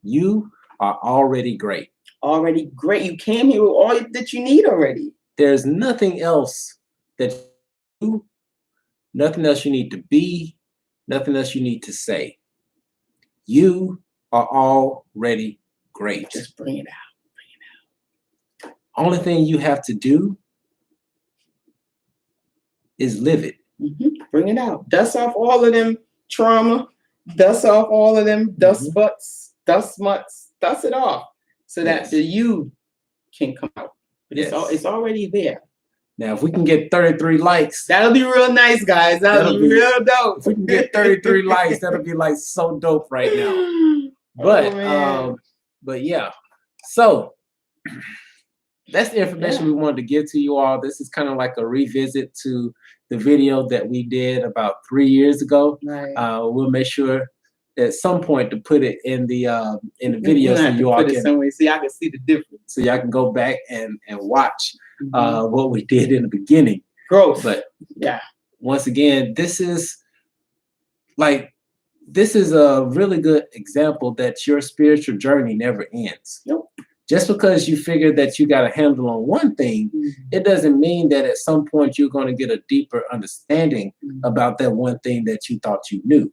You are already great. Already great. You came here with all that you need already. There's nothing else that you, nothing else you need to be, nothing else you need to say. You are already great. Just bring it out. Bring it out. Only thing you have to do is live it. Bring it out. Dust off all of them trauma. Dust off all of them dust butts, dust mutts. Dust it off so that the you can come out. But it's already there. Now, if we can get 33 likes, that'll be real nice, guys. That'll be real dope. If we can get 33 likes, that'll be like so dope right now. But yeah. So that's the information we wanted to give to you all. This is kind of like a revisit to the video that we did about 3 years ago. Right. We'll make sure at some point to put it in the video so you all can so y'all can see the difference. So y'all can go back and watch what we did in the beginning. Growth. But once again, this is a really good example that your spiritual journey never ends. Nope. Just because you figure that you got a handle on one thing, it doesn't mean that at some point you're going to get a deeper understanding about that one thing that you thought you knew.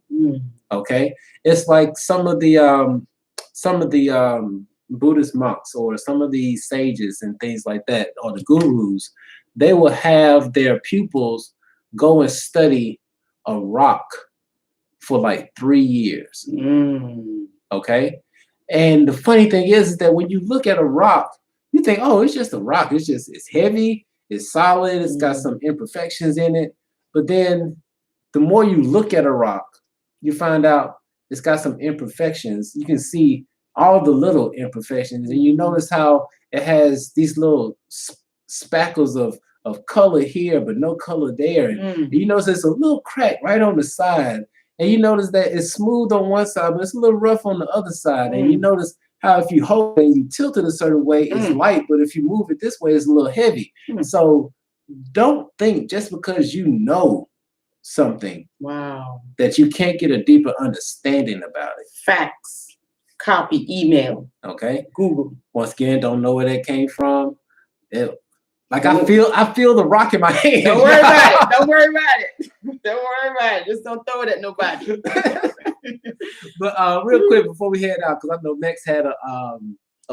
Okay, it's like some of the Buddhist monks or some of the sages and things like that, or the gurus. They will have their pupils go and study a rock for like 3 years. Okay. And the funny thing is that when you look at a rock, you think, oh, it's just a rock. It's heavy, it's solid, it's got some imperfections in it. But then the more you look at a rock, you find out it's got some imperfections. You can see all the little imperfections, and you notice how it has these little spackles of color here, but no color there. And you notice there's a little crack right on the side. And you notice that it's smooth on one side, but it's a little rough on the other side. And you notice how if you hold it and you tilt it a certain way, it's light, but if you move it this way, it's a little heavy. So don't think just because you know something that you can't get a deeper understanding about it. Facts. Copy, email. Okay. Google. Once again, don't know where that came from. I feel the rock in my hand. Don't worry about it. Don't worry about it. Don't worry about it. Just don't throw it at nobody. But real quick before we head out, because I know Max had a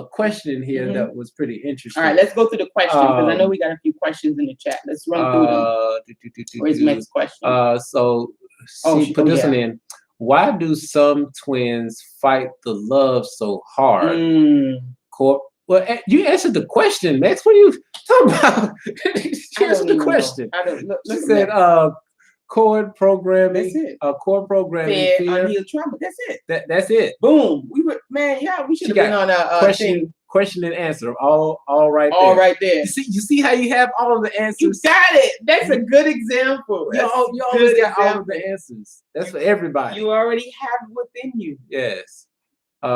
question here that was pretty interesting. All right, let's go through the questions because I know we got a few questions in the chat. Let's run through them. Where's the next question? Put this one in. Why do some twins fight the love so hard? Well, you answered the question, Max. What are you talking about? You answered the question. She said, cord programming. That's it. Cord programming. Fear. Unhealed trauma. That's it. That's it. Boom. We should have been on a question and answer. All right there. All right there. You see how you have all of the answers? You got it. That's a good example. You always got all of the answers. That's for everybody. You already have it within you. Yes. We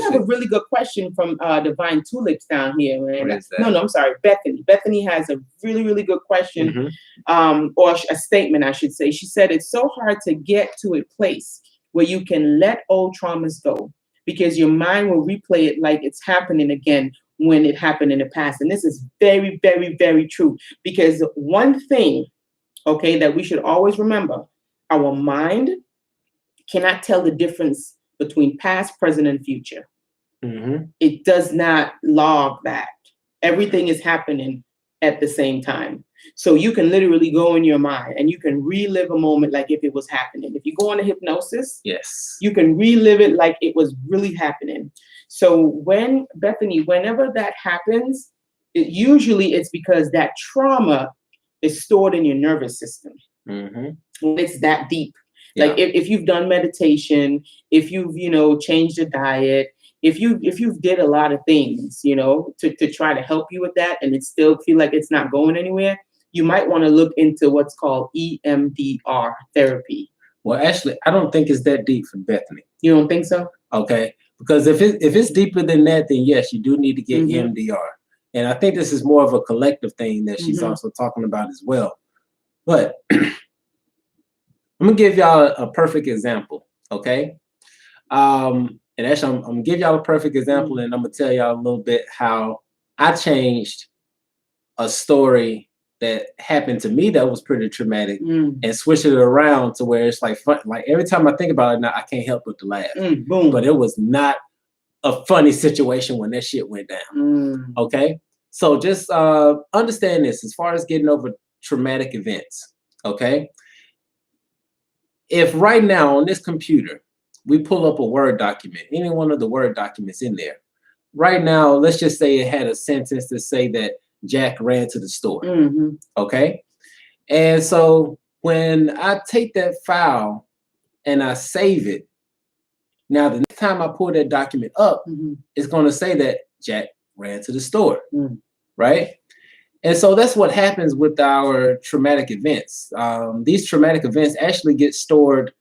have a really good question from Divine Tulips down here, man. No, I'm sorry, Bethany. Bethany has a really, really good question, or a statement, I should say. She said, it's so hard to get to a place where you can let old traumas go because your mind will replay it like it's happening again when it happened in the past. And this is very, very, very true, because one thing, okay, that we should always remember, our mind cannot tell the difference between past, present, and future. It does not log that. Everything is happening at the same time. So you can literally go in your mind and you can relive a moment like if it was happening. If you go into hypnosis, yes, you can relive it like it was really happening. So whenever that happens, it's because that trauma is stored in your nervous system. It's that deep. Yeah. Like if you've done meditation, if you've, changed your diet, if you've did a lot of things, to try to help you with that, and it still feel like it's not going anywhere, you might want to look into what's called EMDR therapy. Well, actually, I don't think it's that deep for Bethany. You don't think so? Okay. Because if it's deeper than that, then yes, you do need to get EMDR. And I think this is more of a collective thing that she's also talking about as well. But I'm gonna give y'all a perfect example, okay? And actually, I'm gonna give y'all a perfect example, and I'm gonna tell y'all a little bit how I changed a story that happened to me that was pretty traumatic, and switch it around to where it's like fun. Like every time I think about it now, I can't help but to laugh. Boom. But it was not a funny situation when that shit went down. Okay, so just understand this as far as getting over traumatic events. Okay. If right now on this computer, we pull up a Word document, any one of the Word documents in there, right now, let's just say it had a sentence to say that Jack ran to the store, okay? And so when I take that file and I save it, now the next time I pull that document up, it's going to say that Jack ran to the store, right? And so that's what happens with our traumatic events. These traumatic events actually get stored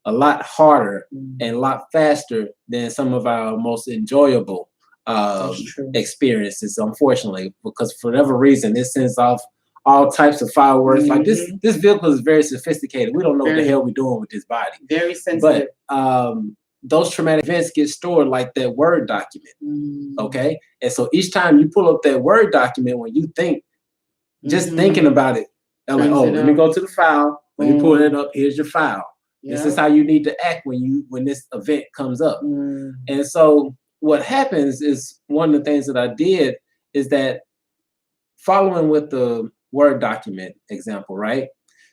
a lot harder and a lot faster than some of our most enjoyable experiences, unfortunately, because for whatever reason, it sends off all types of fireworks. Like this vehicle is very sophisticated. We don't know what the hell we're doing with this body. Very sensitive. But those traumatic events get stored like that Word document, okay? And so each time you pull up that Word document, when you think, just thinking about it, I'm like, oh, let me go to the file. Let me pull it up. Here's your file. This is how you need to act when this event comes up. And so what happens is, one of the things that I did is that, following with the Word document example, right?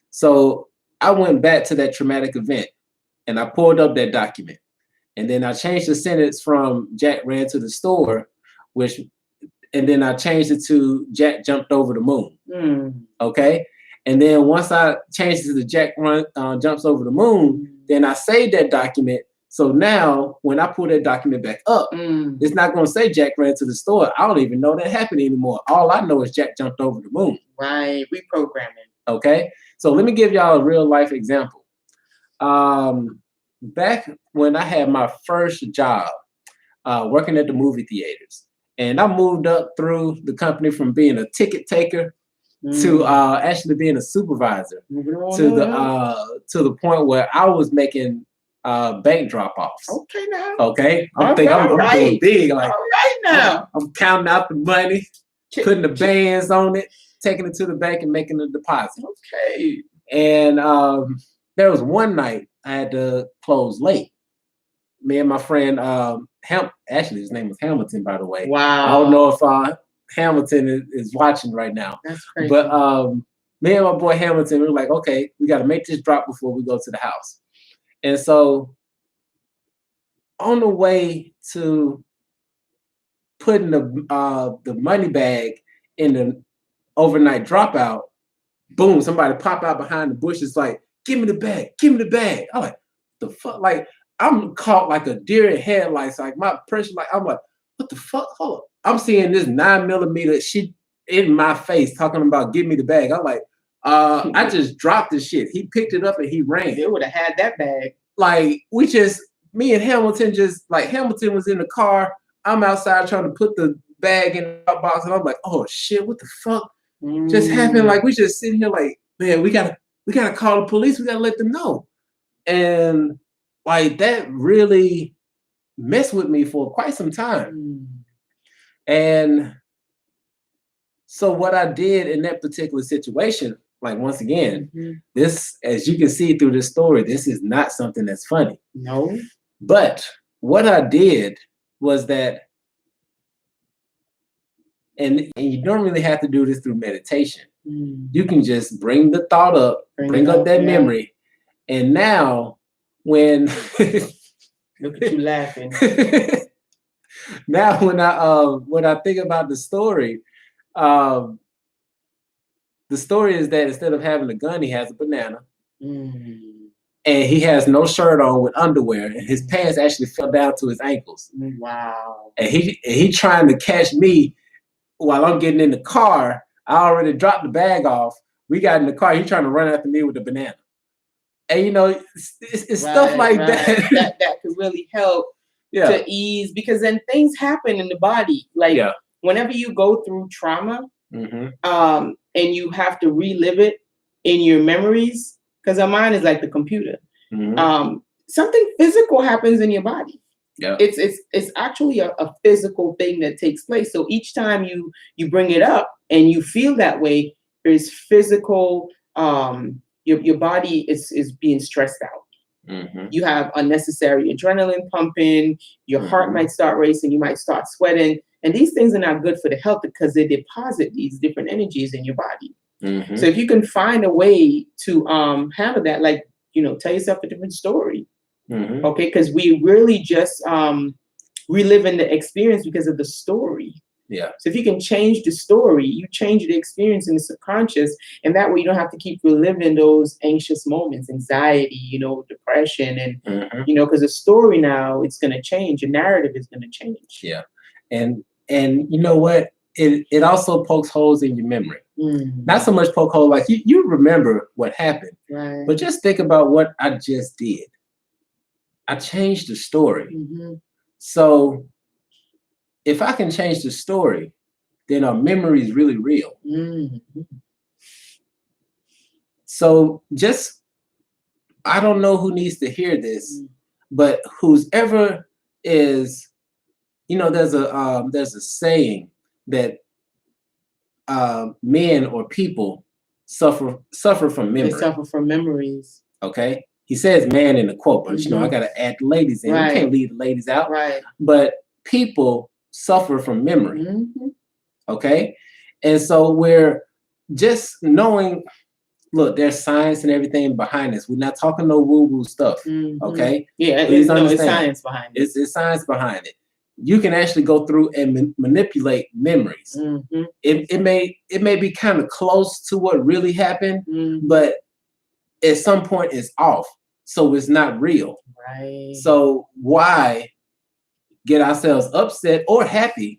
So I went back to that traumatic event and I pulled up that document. And then I changed the sentence from Jack ran to the store, and then I changed it to Jack jumped over the moon. Okay. And then once I changed it to Jack jumps over the moon, then I saved that document. So now when I pull that document back up, it's not going to say Jack ran to the store. I don't even know that happened anymore. All I know is Jack jumped over the moon. Right. Reprogramming. Okay. So let me give y'all a real life example. Back when I had my first job working at the movie theaters, and I moved up through the company from being a ticket taker to actually being a supervisor to the point where I was making bank drop-offs. Okay now. Okay. I'm doing big. Like, all right now. I'm counting out the money, putting the bands on it, taking it to the bank and making the deposit. Okay. And there was one night I had to close late. Me and my friend actually his name was Hamilton, by the way. Wow. I don't know if Hamilton is watching right now. That's crazy. But me and my boy Hamilton, we were like, okay, we got to make this drop before we go to the house. And so on the way to putting the money bag in the overnight dropout, boom, somebody pop out behind the bushes like, give me the bag, give me the bag. I'm like, the fuck? Like, I'm caught like a deer in headlights. Like, my pressure, like, I'm like, what the fuck? Hold up. I'm seeing this 9mm shit in my face talking about give me the bag. I'm like, I just dropped the shit. He picked it up and he ran. They would have had that bag. Like, me and Hamilton Hamilton was in the car. I'm outside trying to put the bag in the box, and I'm like, oh shit, what the fuck just happened? Like, we just sitting here like, man, we gotta call the police. We gotta let them know. And like, that really messed with me for quite some time. And so what I did in that particular situation, like, once again, this, as you can see through this story, this is not something that's funny. No. But what I did was that, and you don't really have to do this through meditation. You can just bring the thought up, bring up that memory. And now when look at you laughing. Now when I think about the story is that instead of having a gun, he has a banana. And he has no shirt on with underwear, and his pants actually fell down to his ankles. Wow. And he trying to catch me while I'm getting in the car. I already dropped the bag off. We got in the car. He trying to run after me with the banana. And you know, it's stuff like that. that could really help to ease, because then things happen in the body. Like whenever you go through trauma, and you have to relive it in your memories, because our mind is like the computer. Something physical happens in your body. Yeah, it's actually a physical thing that takes place. So each time you bring it up and you feel that way, there's physical. Your body is being stressed out. You have unnecessary adrenaline pumping. Your heart might start racing. You might start sweating, and these things are not good for the health because they deposit these different energies in your body. So if you can find a way to handle that, like, you know, tell yourself a different story. Okay, because we really just reliving the experience because of the story. Yeah. So if you can change the story, you change the experience in the subconscious, and that way you don't have to keep reliving those anxious moments, anxiety, you know, depression, and you know, because the story now, it's going to change. Your narrative is going to change. Yeah, and you know what? It also pokes holes in your memory. Not so much poke hole, like you remember what happened, right? But just think about what I just did. I changed the story. So if I can change the story, then our memory is really real. So just, I don't know who needs to hear this, but whoever is, you know, there's a saying that men or people suffer from memory. They suffer from memories. Okay. He says man in the quote, but you know, I gotta add the ladies in. Right. We can't leave the ladies out. Right. But people suffer from memory. Okay. And so we're just knowing, look, there's science and everything behind this. We're not talking no woo-woo stuff. Okay. Yeah, it's science behind it. It's science behind it. You can actually go through and manipulate memories. It may be kind of close to what really happened, but at some point it's off. So it's not real. Right. So why get ourselves upset or happy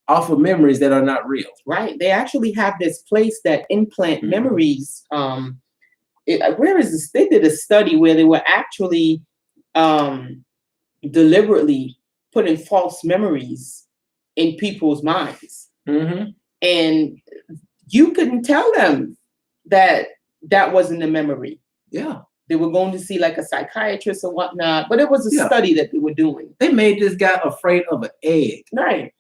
off of memories that are not real? Right. They actually have this place that implant memories. Where is this? They did a study where they were actually deliberately putting false memories in people's minds. And you couldn't tell them that wasn't a memory. Yeah. They were going to see like a psychiatrist or whatnot, but it was a study that they were doing. They made this guy afraid of an egg. Right.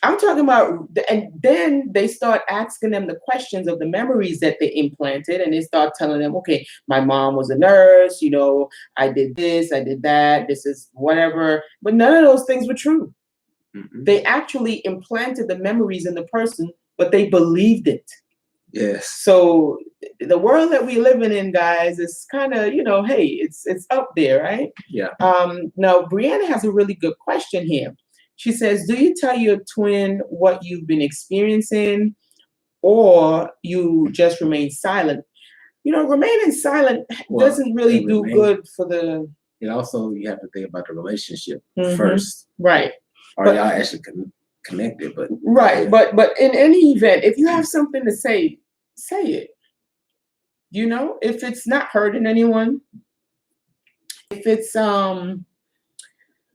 I'm talking about, and then they start asking them the questions of the memories that they implanted, and they start telling them, okay, my mom was a nurse, you know, I did this, I did that, this is whatever. But none of those things were true. They actually implanted the memories in the person, but they believed it. Yes. So the world that we living in, guys, is kind of, hey, it's up there, right? Yeah. Now, Brianna has a really good question here. She says, do you tell your twin what you've been experiencing, or you just remain silent? Remaining silent doesn't really do good for the... And also, you have to think about the relationship Mhm. first. Right. Are y'all actually connected? But right. But in any event, if you have something to say it. If it's not hurting anyone, if it's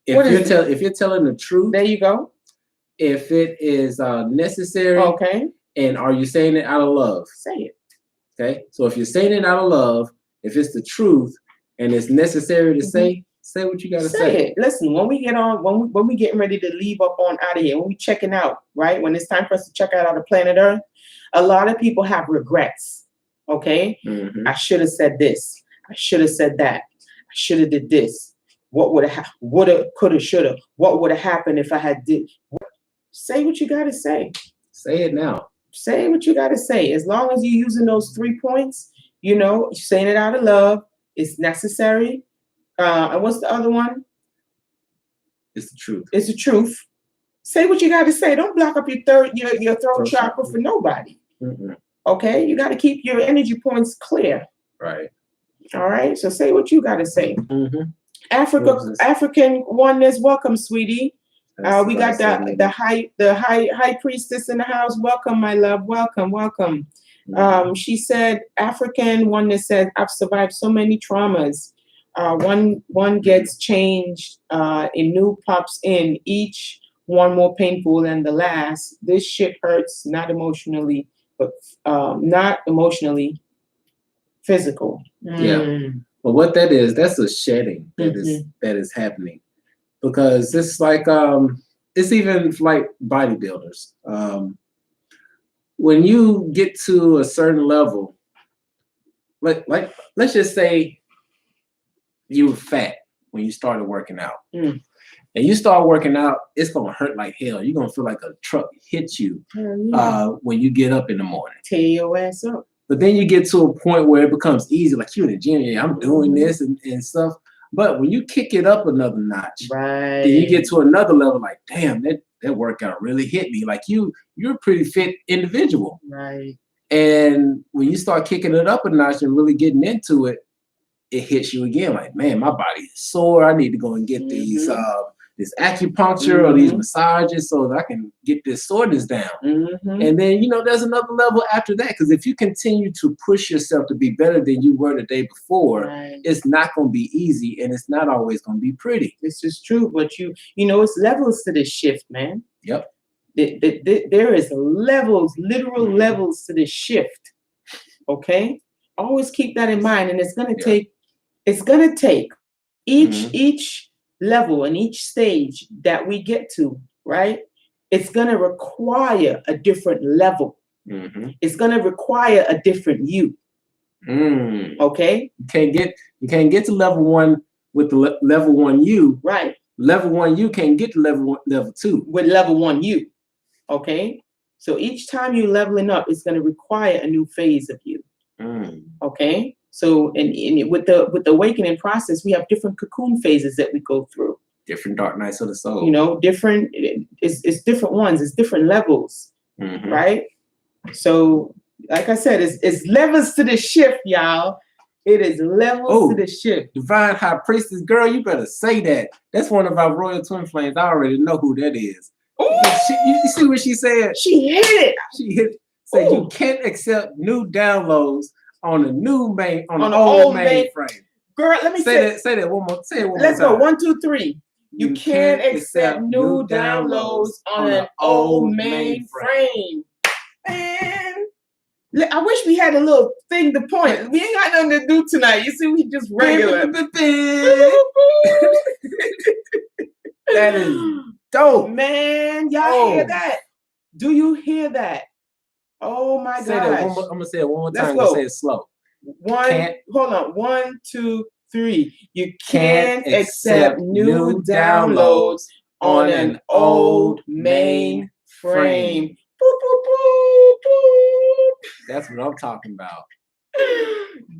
if you're telling the truth, there you go. If it is necessary, okay. And are you saying it out of love? Say it. Okay. So if you're saying it out of love, if it's the truth and it's necessary to say what you got to say. It. Listen, when we get on, when we getting ready to leave up on out of here, when we checking out, right? When it's time for us to check out of the planet Earth, a lot of people have regrets. Okay. I should have said this. I should have said that. I should have did this. What would have, could have, should have. What would have happened if I had did? Say what you got to say. Say it now. Say what you got to say. As long as you're using those 3 points, you're saying it out of love. It's necessary. And what's the other one? It's the truth. It's the truth. Say what you got to say. Don't block up your throat chakra for nobody. Okay? You got to keep your energy points clear. Right. All right? So say what you got to say. African oneness, welcome, sweetie. We got the high priestess in the house. Welcome, my love. Welcome. She said, African oneness said, I've survived so many traumas. One gets changed, and new pops in, each one more painful than the last. This shit hurts, not emotionally, but physical. Yeah. But what that is, that's a shedding that is happening, because it's like it's even like bodybuilders. When you get to a certain level, like let's just say you were fat when you started working out. And you start working out, it's gonna hurt like hell. You're gonna feel like a truck hit you when you get up in the morning. Tear your ass up. But then you get to a point where it becomes easy, like you in the gym, yeah, I'm doing this and stuff. But when you kick it up another notch, right, then you get to another level, like, damn, that workout really hit me. Like you're a pretty fit individual. Right. And when you start kicking it up a notch and really getting into it, it hits you again. Like, man, my body is sore. I need to go and get these this acupuncture or these massages so that I can get this soreness down. And then, there's another level after that. Because if you continue to push yourself to be better than you were the day before, it's not going to be easy, and it's not always going to be pretty. This is true, but it's levels to this shift, man. Yep. There is levels, literal levels to this shift. Okay? Always keep that in mind, and it's going to take each level and each stage that we get to, right? It's going to require a different level. It's going to require a different you. Okay? You can't get to level 1 with the level 1 you. Right. Level 1 you can't get to level 2 with level 1 you. Okay? So each time you're leveling up, it's going to require a new phase of you. Okay? So, and with the awakening process, we have different cocoon phases that we go through. Different dark nights of the soul. Different. It's different ones. It's different levels, right? So, like I said, it's levels to the shift, y'all. It is levels to the shift. Divine High Priestess, girl, you better say that. That's one of our royal twin flames. I already know who that is. You see what she said? She hit it. She hit it. Said you can't accept new downloads on the old mainframe. Girl, let me say that one more. Say it one Let's more time. go. 1, 2, 3. You can't accept new downloads on an old mainframe. Man, I wish we had a little thing to point. We ain't got nothing to do tonight. You see, we just regular. That is dope, man. Y'all hear that? Do you hear that? Oh my gosh. I'm gonna say it one more time. Let's go. Say it slow. Hold on. 1, 2, 3. You can't accept new downloads on an old mainframe. Boop, boop, boop, boop. That's what I'm talking about.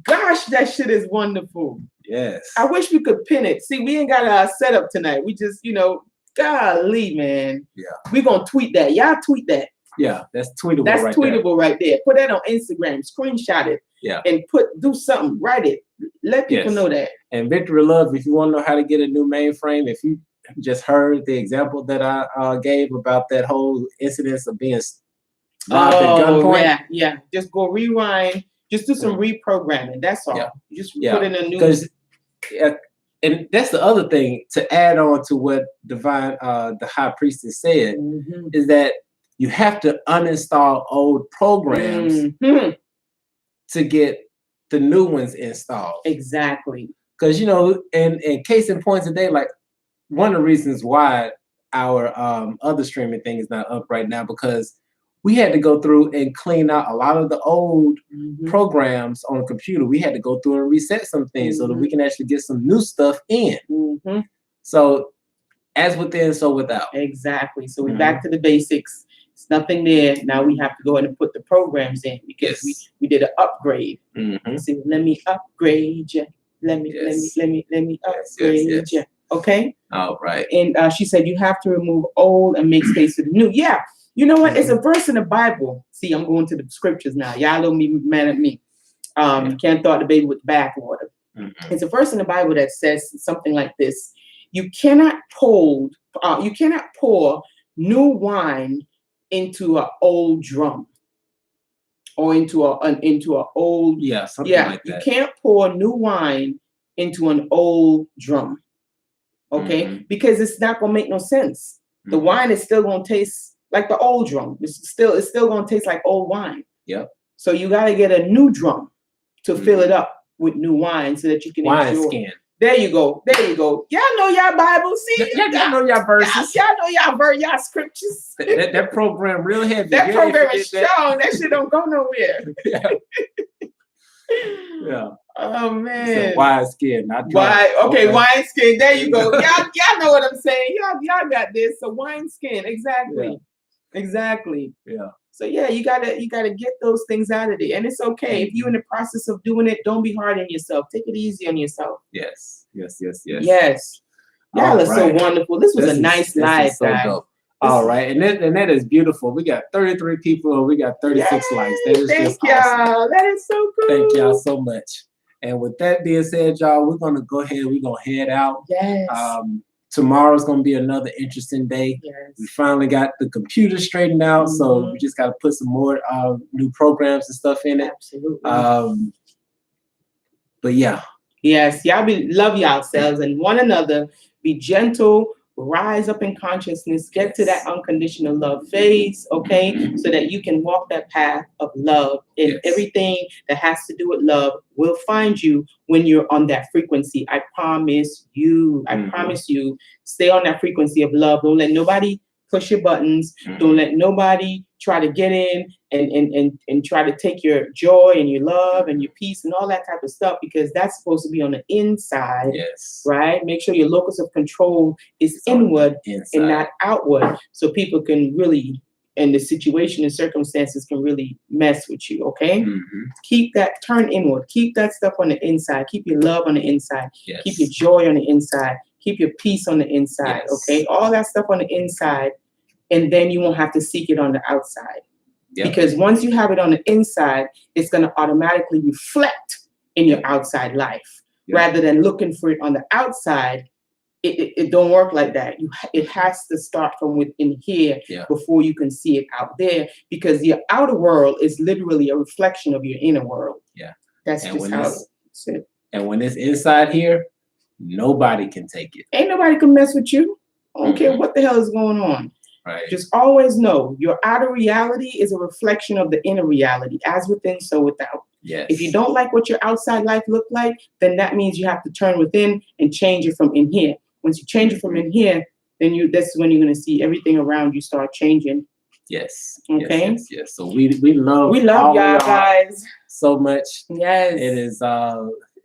Gosh, that shit is wonderful. Yes. I wish we could pin it. See, we ain't got a setup tonight. We just, golly, man. Yeah. We gonna tweet that. Y'all tweet that. Yeah, that's tweetable. That's tweetable right there. Put that on Instagram. Screenshot it. Yeah. And do something. Write it. Let people know that. And Victory Love, if you want to know how to get a new mainframe, if you just heard the example that I gave about that whole incidence of being robbed at gunpoint. Yeah. Just go rewind. Just do some reprogramming. That's all. Yeah. Just put in a new. Because, and that's the other thing to add on to what the High Priestess said, is that you have to uninstall old programs to get the new ones installed. Exactly. Because, and case in point today, like one of the reasons why our other streaming thing is not up right now, because we had to go through and clean out a lot of the old programs on the computer. We had to go through and reset some things so that we can actually get some new stuff in. So as within, so without. Exactly. So we're back to the basics. It's nothing there. Now we have to go ahead and put the programs in because we did an upgrade. So let me upgrade you. Let me upgrade you. Okay. All right. And she said you have to remove old and make space for the new. Yeah. You know what? It's a verse in the Bible. See, I'm going to the scriptures now. Y'all don't be mad at me. You can't throw the baby with the bathwater. It's a verse in the Bible that says something like this: you cannot pour new wine into an old drum, or into an old something like that. You can't pour new wine into an old drum. Okay, because it's not gonna make no sense. The wine is still gonna taste like the old drum. It's still gonna taste like old wine. Yep. So you gotta get a new drum to fill it up with new wine so that you can wine skin. There you go. Y'all know y'all Bible. See, y'all know y'all verses. Y'all know y'all scriptures. That program real heavy. That program is strong. That shit don't go nowhere. Yeah. Oh man. It's a wine skin, not dry. Okay, wine skin. There you go. Y'all know what I'm saying. Y'all got this. So wine skin. Exactly. Yeah. Exactly. Yeah. So yeah, you gotta get those things out of there, and it's okay if you're in the process of doing it. Don't be hard on yourself. Take it easy on yourself. Yes. Y'all are so wonderful. This was a nice live, so guys. dope. All right, and that is beautiful. We got 33 people and we got 36 likes. That is thank just y'all. Awesome. That is so good. Thank y'all so much. And with that being said, y'all, we're gonna go ahead. We're gonna head out. Yes. Tomorrow's gonna be another interesting day. Yes. We finally got the computer straightened out, so we just got to put some more new programs and stuff in it. Absolutely. But yeah. Yes, y'all love yourselves and one another. Be gentle. Rise up in consciousness. Get to that unconditional love phase, okay? So that you can walk that path of love. And everything that has to do with love will find you when you're on that frequency. I promise you. I promise you. Stay on that frequency of love. Don't let nobody push your buttons. Don't let nobody try to get in and try to take your joy and your love and your peace and all that type of stuff, because that's supposed to be on the inside. Yes. Right? Make sure your locus of control is inward and not outward, so people can really, and the situation and circumstances can really mess with you. Okay? Keep that, turn inward. Keep that stuff on the inside. Keep your love on the inside. Yes. Keep your joy on the inside. Keep your peace on the inside. Okay? All that stuff on the inside, and then you won't have to seek it on the outside. Because once you have it on the inside, it's going to automatically reflect in your outside life. Rather than looking for it on the outside, it don't work like that. It has to start from within here before you can see it out there, because your outer world is literally a reflection of your inner world. Yeah. That's just how it's it. And when it's inside here, nobody can take it. Ain't nobody can mess with you. I don't care what the hell is going on. Right. Just always know your outer reality is a reflection of the inner reality, as within, so without. Yes. If you don't like what your outside life look like, then that means you have to turn within and change it from in here. Once you change it from in here, then that's when you're going to see everything around you start changing. Yes. Okay. Yes. So we love y'all guys so much. Yes. It is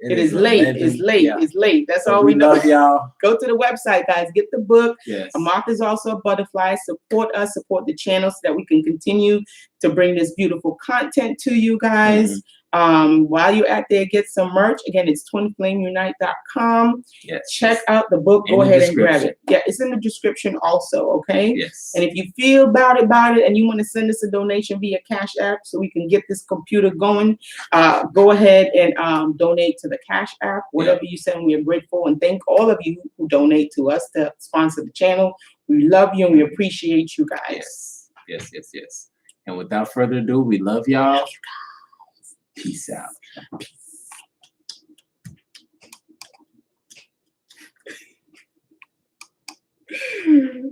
It is late. 11. It's late. Yeah. It's late. That's So all we know. love y'all. Go to the website, guys. Get the book. Yes. Martha's also a butterfly. Support us. Support the channel so that we can continue to bring this beautiful content to you guys. While you're out there, get some merch. Again, it's twinflamesunite.com. Yes. Check out the book. Go ahead and grab it. Yeah, it's in the description also, okay? Yes. And if you feel about it, and you want to send us a donation via Cash App so we can get this computer going, go ahead and donate to the Cash App. Whatever you send, we are grateful. And thank all of you who donate to us to sponsor the channel. We love you and we appreciate you guys. Yes. Yes. And without further ado, we love y'all. Peace out. Peace.